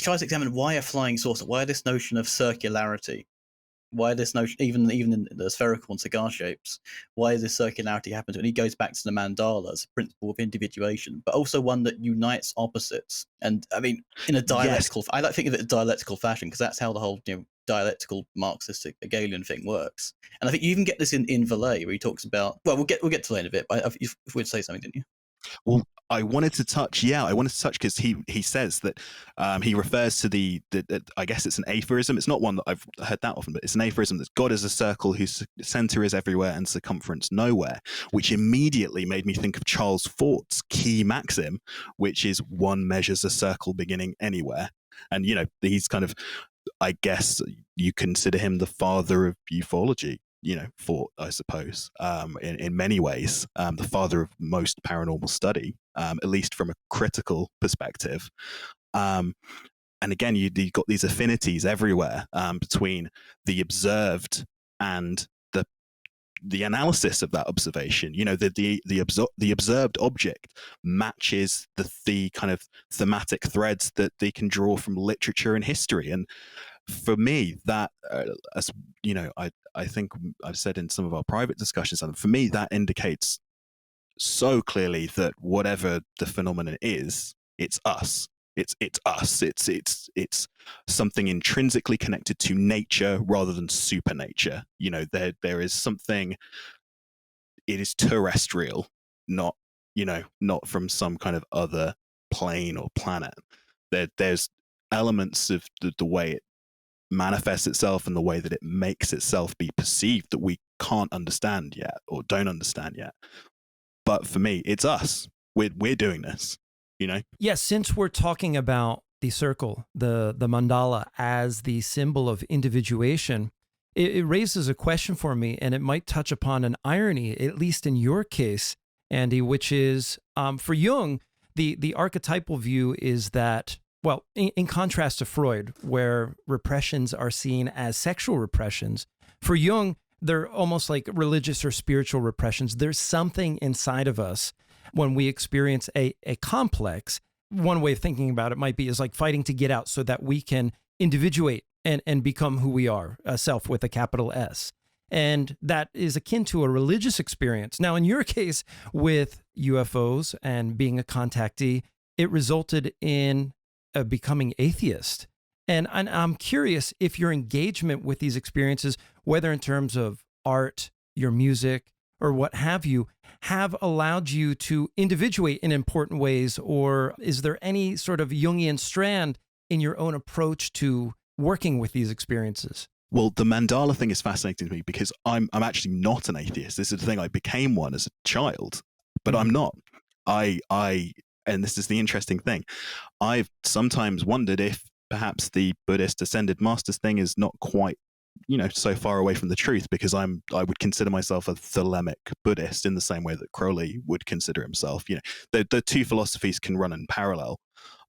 tries to examine why a flying saucer, why this notion of circularity, why this notion, even in the spherical and cigar shapes, why this circularity happens. And he goes back to the mandala as a principle of individuation, but also one that unites opposites. And I mean, in a dialectical, I like to think of it in a dialectical fashion, because that's how the whole dialectical Marxistic Hegelian thing works. And I think you even get this in Valée, where he talks about, well, we'll get to Valée in a bit, but you would say something, didn't you? Well, I wanted to touch because he says that he refers to the I guess it's an aphorism. It's not one that I've heard that often, but it's an aphorism that God is a circle whose center is everywhere and circumference nowhere, which immediately made me think of Charles Fort's key maxim, which is one measures a circle beginning anywhere. And he's kind of, I guess you consider him the father of ufology. Fort, I suppose, in many ways, the father of most paranormal study, at least from a critical perspective. And again, you've got these affinities everywhere between the observed and the analysis of that observation. The observed object matches the kind of thematic threads that they can draw from literature and history. And for me, that as I think I've said in some of our private discussions, and for me that indicates so clearly that whatever the phenomenon is, it's us. It's us. It's something intrinsically connected to nature rather than supernature. There is something. It is terrestrial, not from some kind of other plane or planet. There's elements of the way it manifests itself and the way that it makes itself be perceived that we can't understand yet or don't understand yet. But for me, it's us. We're doing this, Yes, since we're talking about the circle, the mandala, as the symbol of individuation, it raises a question for me, and it might touch upon an irony, at least in your case, Andy, which is for Jung, the archetypal view is that, well, in contrast to Freud, where repressions are seen as sexual repressions, for Jung, they're almost like religious or spiritual repressions. There's something inside of us when we experience a complex. One way of thinking about it might be is like fighting to get out so that we can individuate and become who we are, a self with a capital S. And that is akin to a religious experience. Now, in your case with UFOs and being a contactee, it resulted in becoming atheist. And I'm curious if your engagement with these experiences, whether in terms of art, your music, or what have you, have allowed you to individuate in important ways, or is there any sort of Jungian strand in your own approach to working with these experiences? Well, the mandala thing is fascinating to me because I'm actually not an atheist. This is the thing. I became one as a child, but I'm not. And this is the interesting thing. I've sometimes wondered if perhaps the Buddhist ascended masters thing is not quite, so far away from the truth, because I would consider myself a thelemic Buddhist in the same way that Crowley would consider himself. The two philosophies can run in parallel,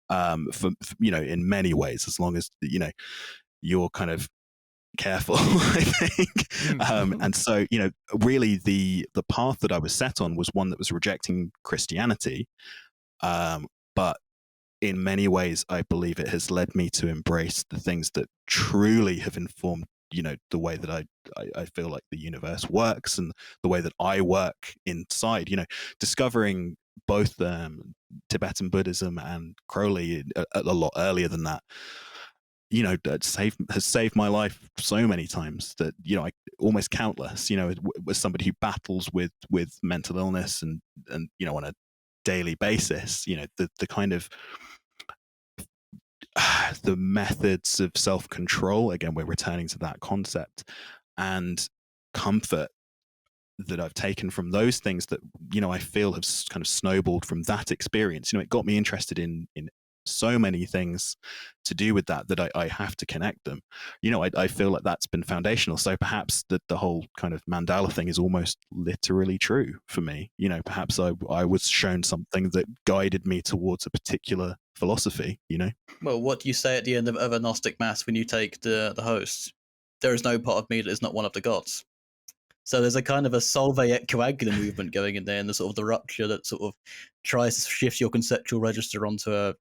for in many ways, as long as you're kind of careful, I think. And so, really the path that I was set on was one that was rejecting Christianity, but in many ways, I believe it has led me to embrace the things that truly have informed, the way that I feel like the universe works and the way that I work inside, discovering both Tibetan Buddhism and Crowley a lot earlier than that, has saved my life so many times that, almost countless, as somebody who battles with mental illness and, on a daily basis, the kind of the methods of self-control, again, we're returning to that concept, and comfort that I've taken from those things that, I feel have kind of snowballed from that experience. It got me interested in so many things to do with that I have to connect them. I feel like that's been foundational. So perhaps the whole kind of mandala thing is almost literally true for me. Perhaps I was shown something that guided me towards a particular philosophy, Well, what do you say at the end of a Gnostic Mass when you take the host? There is no part of me that is not one of the gods. So there's a kind of a solve et coagula movement going in there, and the sort of the rupture that sort of tries to shift your conceptual register onto a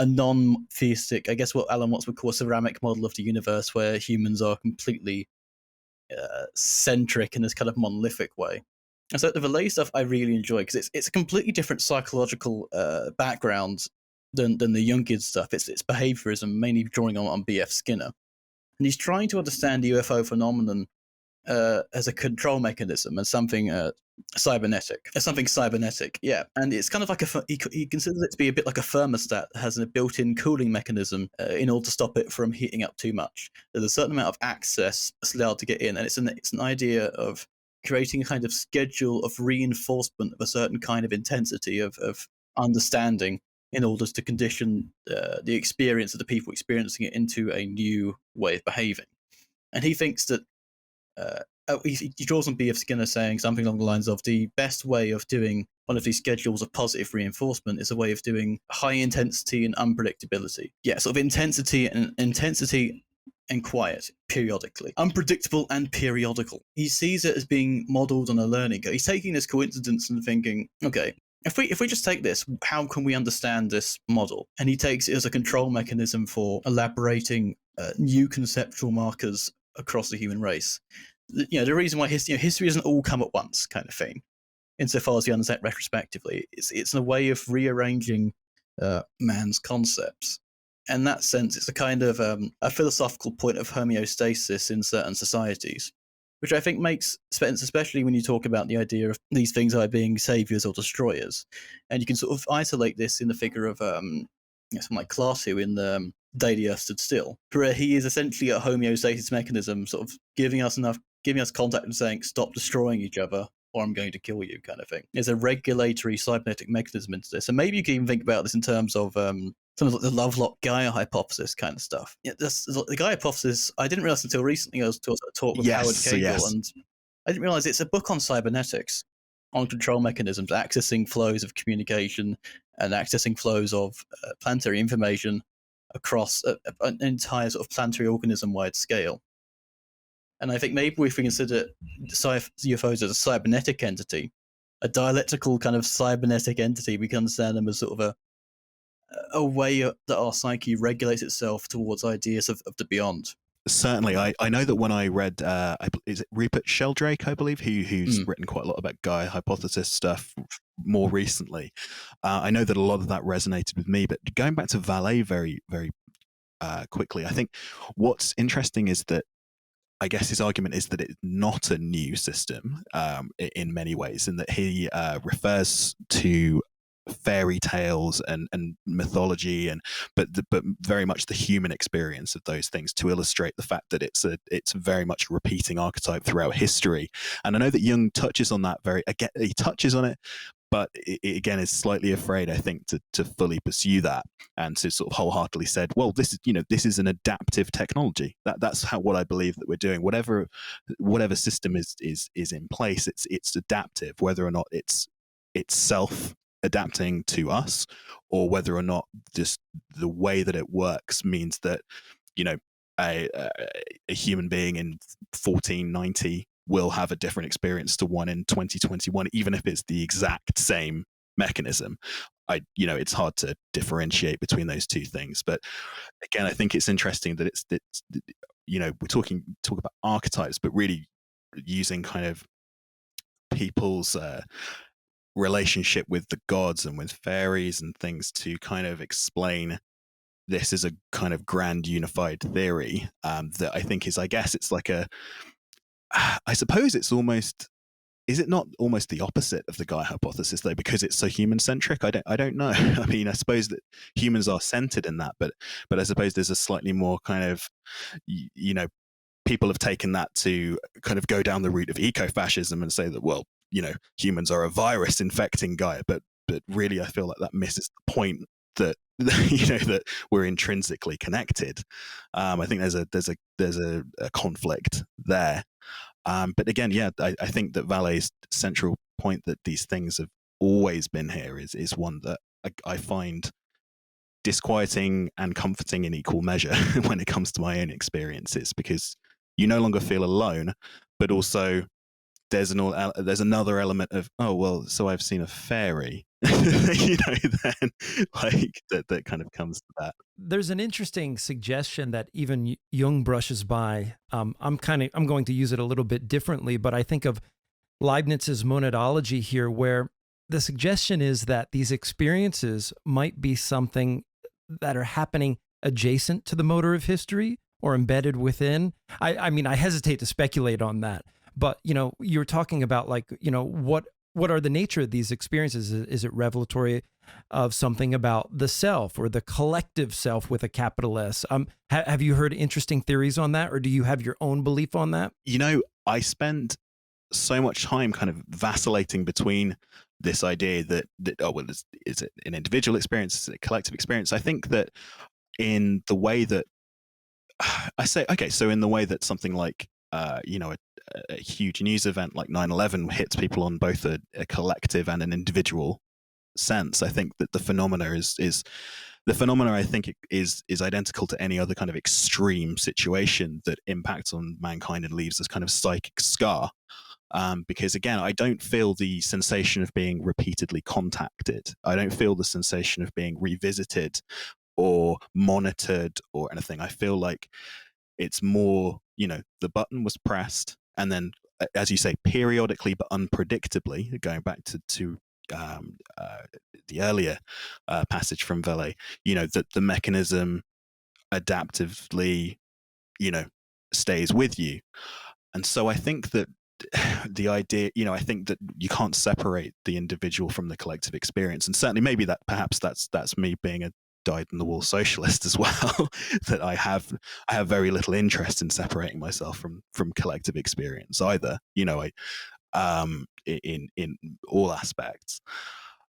non-theistic, I guess what Alan Watts would call a ceramic model of the universe, where humans are completely centric in this kind of monolithic way. And so the Vallee stuff I really enjoy, because it's a completely different psychological background than the Jungian stuff. It's behaviorism, mainly drawing on B.F. Skinner. And he's trying to understand the UFO phenomenon as a control mechanism and something cybernetic, yeah. And it's kind of like he considers it to be a bit like a thermostat that has a built-in cooling mechanism in order to stop it from heating up too much. There's a certain amount of access that's allowed to get in, and it's an idea of creating a kind of schedule of reinforcement of a certain kind of intensity of understanding in order to condition the experience of the people experiencing it into a new way of behaving. And he thinks that he draws on B.F. Skinner saying something along the lines of the best way of doing one of these schedules of positive reinforcement is a way of doing high intensity and unpredictability. Yeah, sort of intensity and quiet periodically. Unpredictable and periodical. He sees it as being modeled on a learning curve. He's taking this coincidence and thinking, okay, if we just take this, how can we understand this model? And he takes it as a control mechanism for elaborating new conceptual markers across the human race. The reason why history doesn't all come at once, kind of thing, insofar as you understand retrospectively. It's a way of rearranging man's concepts. In that sense, it's a kind of a philosophical point of homeostasis in certain societies, which I think makes sense, especially when you talk about the idea of these things either being saviors or destroyers. And you can sort of isolate this in the figure of someone like Klaatu in the Daily Earth Stood Still, where he is essentially a homeostasis mechanism, sort of giving us contact and saying, stop destroying each other or I'm going to kill you, kind of thing. There's a regulatory cybernetic mechanism into this. And maybe you can even think about this in terms of some of the Lovelock Gaia hypothesis kind of stuff. Yeah, the Gaia hypothesis, I didn't realize until recently. I was taught a talk with Howard Hegel, and I didn't realize it's a book on cybernetics, on control mechanisms, accessing flows of communication and accessing flows of planetary information across an entire sort of planetary organism-wide scale. And I think maybe if we consider UFOs as a cybernetic entity, a dialectical kind of cybernetic entity, we can understand them as sort of a way that our psyche regulates itself towards ideas of the beyond. Certainly, I know that when I read, is it Rupert Sheldrake, I believe, who's written quite a lot about Gaia hypothesis stuff more recently. I know that a lot of that resonated with me. But going back to Vallée very, very quickly, I think what's interesting is that I guess his argument is that it's not a new system in many ways, and that he refers to fairy tales and mythology but very much the human experience of those things to illustrate the fact that it's very much a repeating archetype throughout history. And I know that Jung touches on that he touches on it, but it again is slightly afraid, I think, to fully pursue that, and to sort of wholeheartedly said, well, this is an adaptive technology. That's what I believe that we're doing. Whatever system is in place, it's adaptive, whether or not it's self adapting to us, or whether or not just the way that it works means that a human being in 1490 will have a different experience to one in 2021, even if it's the exact same mechanism. It's hard to differentiate between those two things. But again, I think it's interesting that it's we talk about archetypes, but really using kind of people's relationship with the gods and with fairies and things to kind of explain this is a kind of grand unified theory that I think is, I guess it's like I suppose it's almost, is it not almost the opposite of the Gaia hypothesis though, because it's so human centric? I don't know. I mean, I suppose that humans are centered in that, but I suppose there's a slightly more kind of, people have taken that to kind of go down the route of ecofascism and say that, well, humans are a virus infecting Gaia, but really I feel like that misses the point that that we're intrinsically connected. I think there's a conflict there. But again, I think that Vallée's central point that these things have always been here is one that I find disquieting and comforting in equal measure when it comes to my own experiences, because you no longer feel alone, but also there's another element of, oh well, so I've seen a fairy, then like that kind of comes to that. There's an interesting suggestion that even Jung brushes by. I'm going to use it a little bit differently, but I think of Leibniz's monadology here, where the suggestion is that these experiences might be something that are happening adjacent to the motor of history or embedded within. I mean, I hesitate to speculate on that. But, you're talking about what are the nature of these experiences? Is it revelatory of something about the self or the collective self with a capital S? Have you heard interesting theories on that, or do you have your own belief on that? I spend so much time kind of vacillating between this idea that is it an individual experience? Is it a collective experience? I think that in the way that I say, okay, so in the way that something like a huge news event like 9/11 hits people on both a collective and an individual sense, I think that the phenomena I think is identical to any other kind of extreme situation that impacts on mankind and leaves this kind of psychic scar. Because again, I don't feel the sensation of being repeatedly contacted. I don't feel the sensation of being revisited or monitored or anything. I feel like it's more, the button was pressed, and then, as you say, periodically but unpredictably, going back to the earlier passage from Vallée, that the mechanism adaptively, stays with you. And so I think that the idea, I think that you can't separate the individual from the collective experience. And certainly maybe perhaps that's me being a dyed-in-the-wool socialist as well, that I have very little interest in separating myself from collective experience either, in all aspects.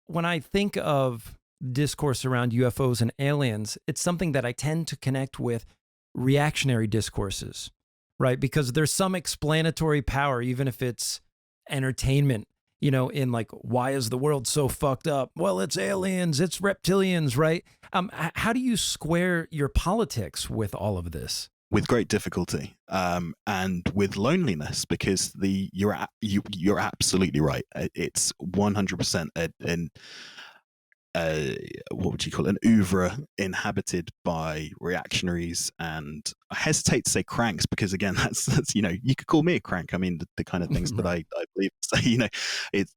When I think of discourse around UFOs and aliens, it's something that I tend to connect with reactionary discourses, right? Because there's some explanatory power, even if it's entertainment, in like, why is the world so fucked up? Well, it's aliens, it's reptilians, right? How do you square your politics with all of this? With great difficulty, and with loneliness, because you're absolutely right. It's 100% what would you call it? An oeuvre inhabited by reactionaries, and I hesitate to say cranks because again, that's you could call me a crank. I mean, the kind of things that I believe. So it's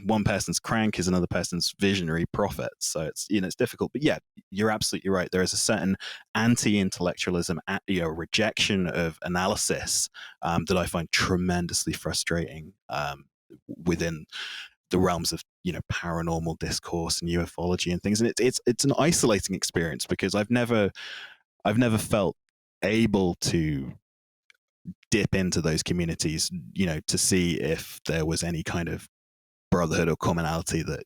one person's crank is another person's visionary prophet. So it's difficult. But yeah, you're absolutely right. There is a certain anti-intellectualism, rejection of analysis that I find tremendously frustrating within the realms of paranormal discourse and ufology and things, and it's an isolating experience because I've never felt able to dip into those communities, to see if there was any kind of brotherhood or commonality that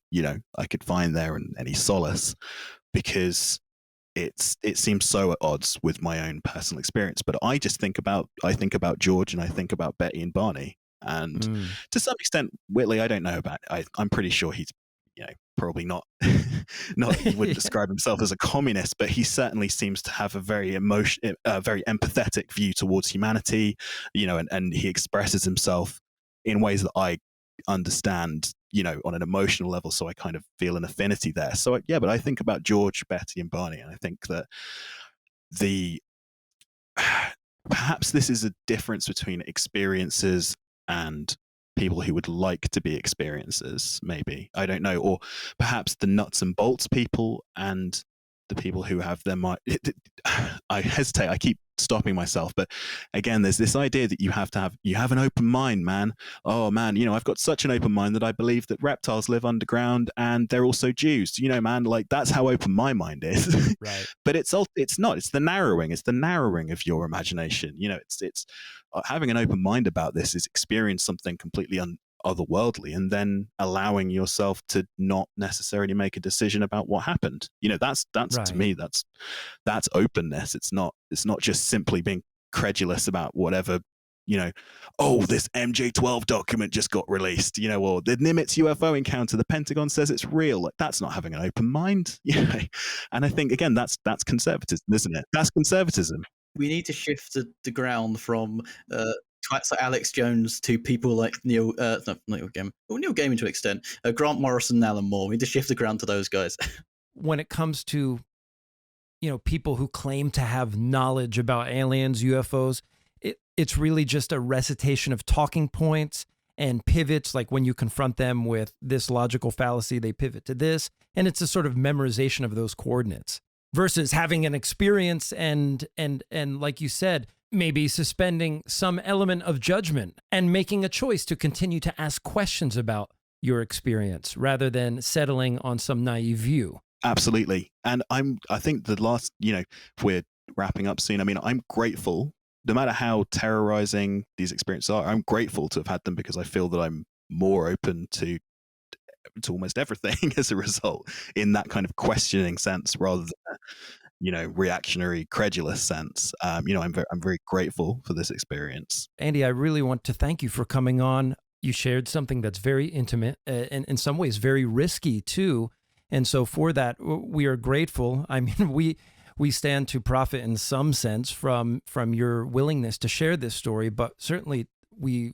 I could find there and any solace, because it seems so at odds with my own personal experience. But I think about George, and I think about Betty and Barney. And to some extent, Whitley, I don't know about. I'm pretty sure he's, probably not, he wouldn't describe himself as a communist, but he certainly seems to have a very very empathetic view towards humanity, and he expresses himself in ways that I understand, on an emotional level. So I kind of feel an affinity there. So yeah, but I think about George, Betty, and Barney, and I think that perhaps this is a difference between experiences and people who would like to be experiencers, maybe. I don't know. Or perhaps the nuts and bolts people and the people who have their mind. I hesitate. I keep stopping myself. But again, there's this idea that you have an open mind, man. Oh, man, I've got such an open mind that I believe that reptiles live underground and they're also Jews. Man, like that's how open my mind is. Right. But it's not. It's the narrowing. It's the narrowing of your imagination. It's having an open mind about this is experience something completely otherworldly, and then allowing yourself to not necessarily make a decision about what happened. That's right. To me, that's openness. It's not just simply being credulous about whatever, oh, this MJ12 document just got released, or the Nimitz UFO encounter, the Pentagon says it's real. Like, that's not having an open mind. And I think, again, that's conservatism, isn't it? That's conservatism. We need to shift the ground from twats like Alex Jones to people like Neil Gaiman to an extent, Grant Morrison and Alan Moore. We need to shift the ground to those guys. When it comes to, people who claim to have knowledge about aliens, UFOs, it's really just a recitation of talking points and pivots. Like when you confront them with this logical fallacy, they pivot to this, and it's a sort of memorization of those coordinates. Versus having an experience and like you said, maybe suspending some element of judgment and making a choice to continue to ask questions about your experience rather than settling on some naive view. Absolutely. And I think the last, if we're wrapping up soon, I mean, I'm grateful, no matter how terrorizing these experiences are, I'm grateful to have had them because I feel that I'm more open to almost everything as a result, in that kind of questioning sense rather than reactionary credulous sense. I'm very grateful for this experience. Andy, I really want to thank you for coming on. You shared something that's very intimate and in some ways very risky too, and so for that we are grateful. I mean, we stand to profit in some sense from your willingness to share this story, but certainly we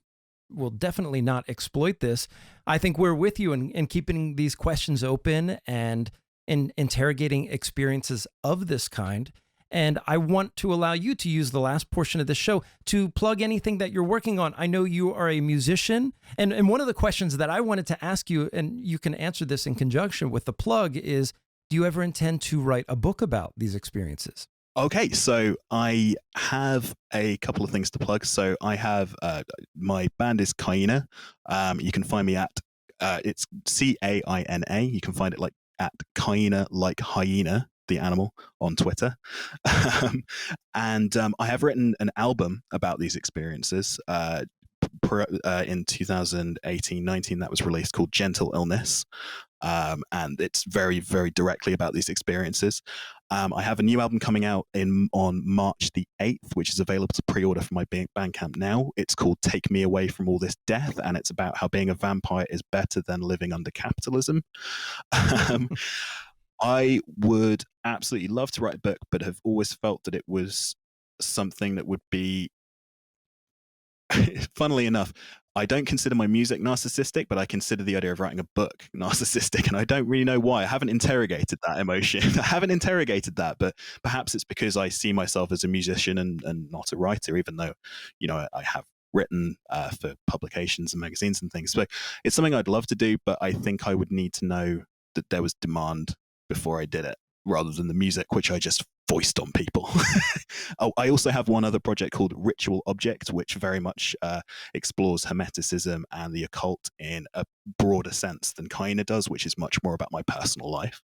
will definitely not exploit this. I think we're with you in keeping these questions open and in interrogating experiences of this kind. And I want to allow you to use the last portion of the show to plug anything that you're working on. I know you are a musician, and one of the questions that I wanted to ask you, and you can answer this in conjunction with the plug, is do you ever intend to write a book about these experiences? Okay, so I have a couple of things to plug. So I have my band is Caïna. You can find me at it's Caina. You can find it at Caïna, like hyena, the animal, on Twitter. And I have written an album about these experiences, in 2018-19 that was released called Gentle Illness. And it's very, very directly about these experiences. I have a new album coming out on March the 8th, which is available to pre-order from my Bandcamp now. It's called Take Me Away From All This Death, and it's about how being a vampire is better than living under capitalism. I would absolutely love to write a book, but have always felt that it was something that would be, funnily enough, I don't consider my music narcissistic, but I consider the idea of writing a book narcissistic, and I don't really know why. I haven't interrogated that emotion. I haven't interrogated that, but perhaps it's because I see myself as a musician and not a writer, even though, I have written for publications and magazines and things. So it's something I'd love to do, but I think I would need to know that there was demand before I did it, rather than the music, which I just voiced on people. Oh, I also have one other project called Ritual Object, which very much explores Hermeticism and the occult in a broader sense than Caïna does, which is much more about my personal life.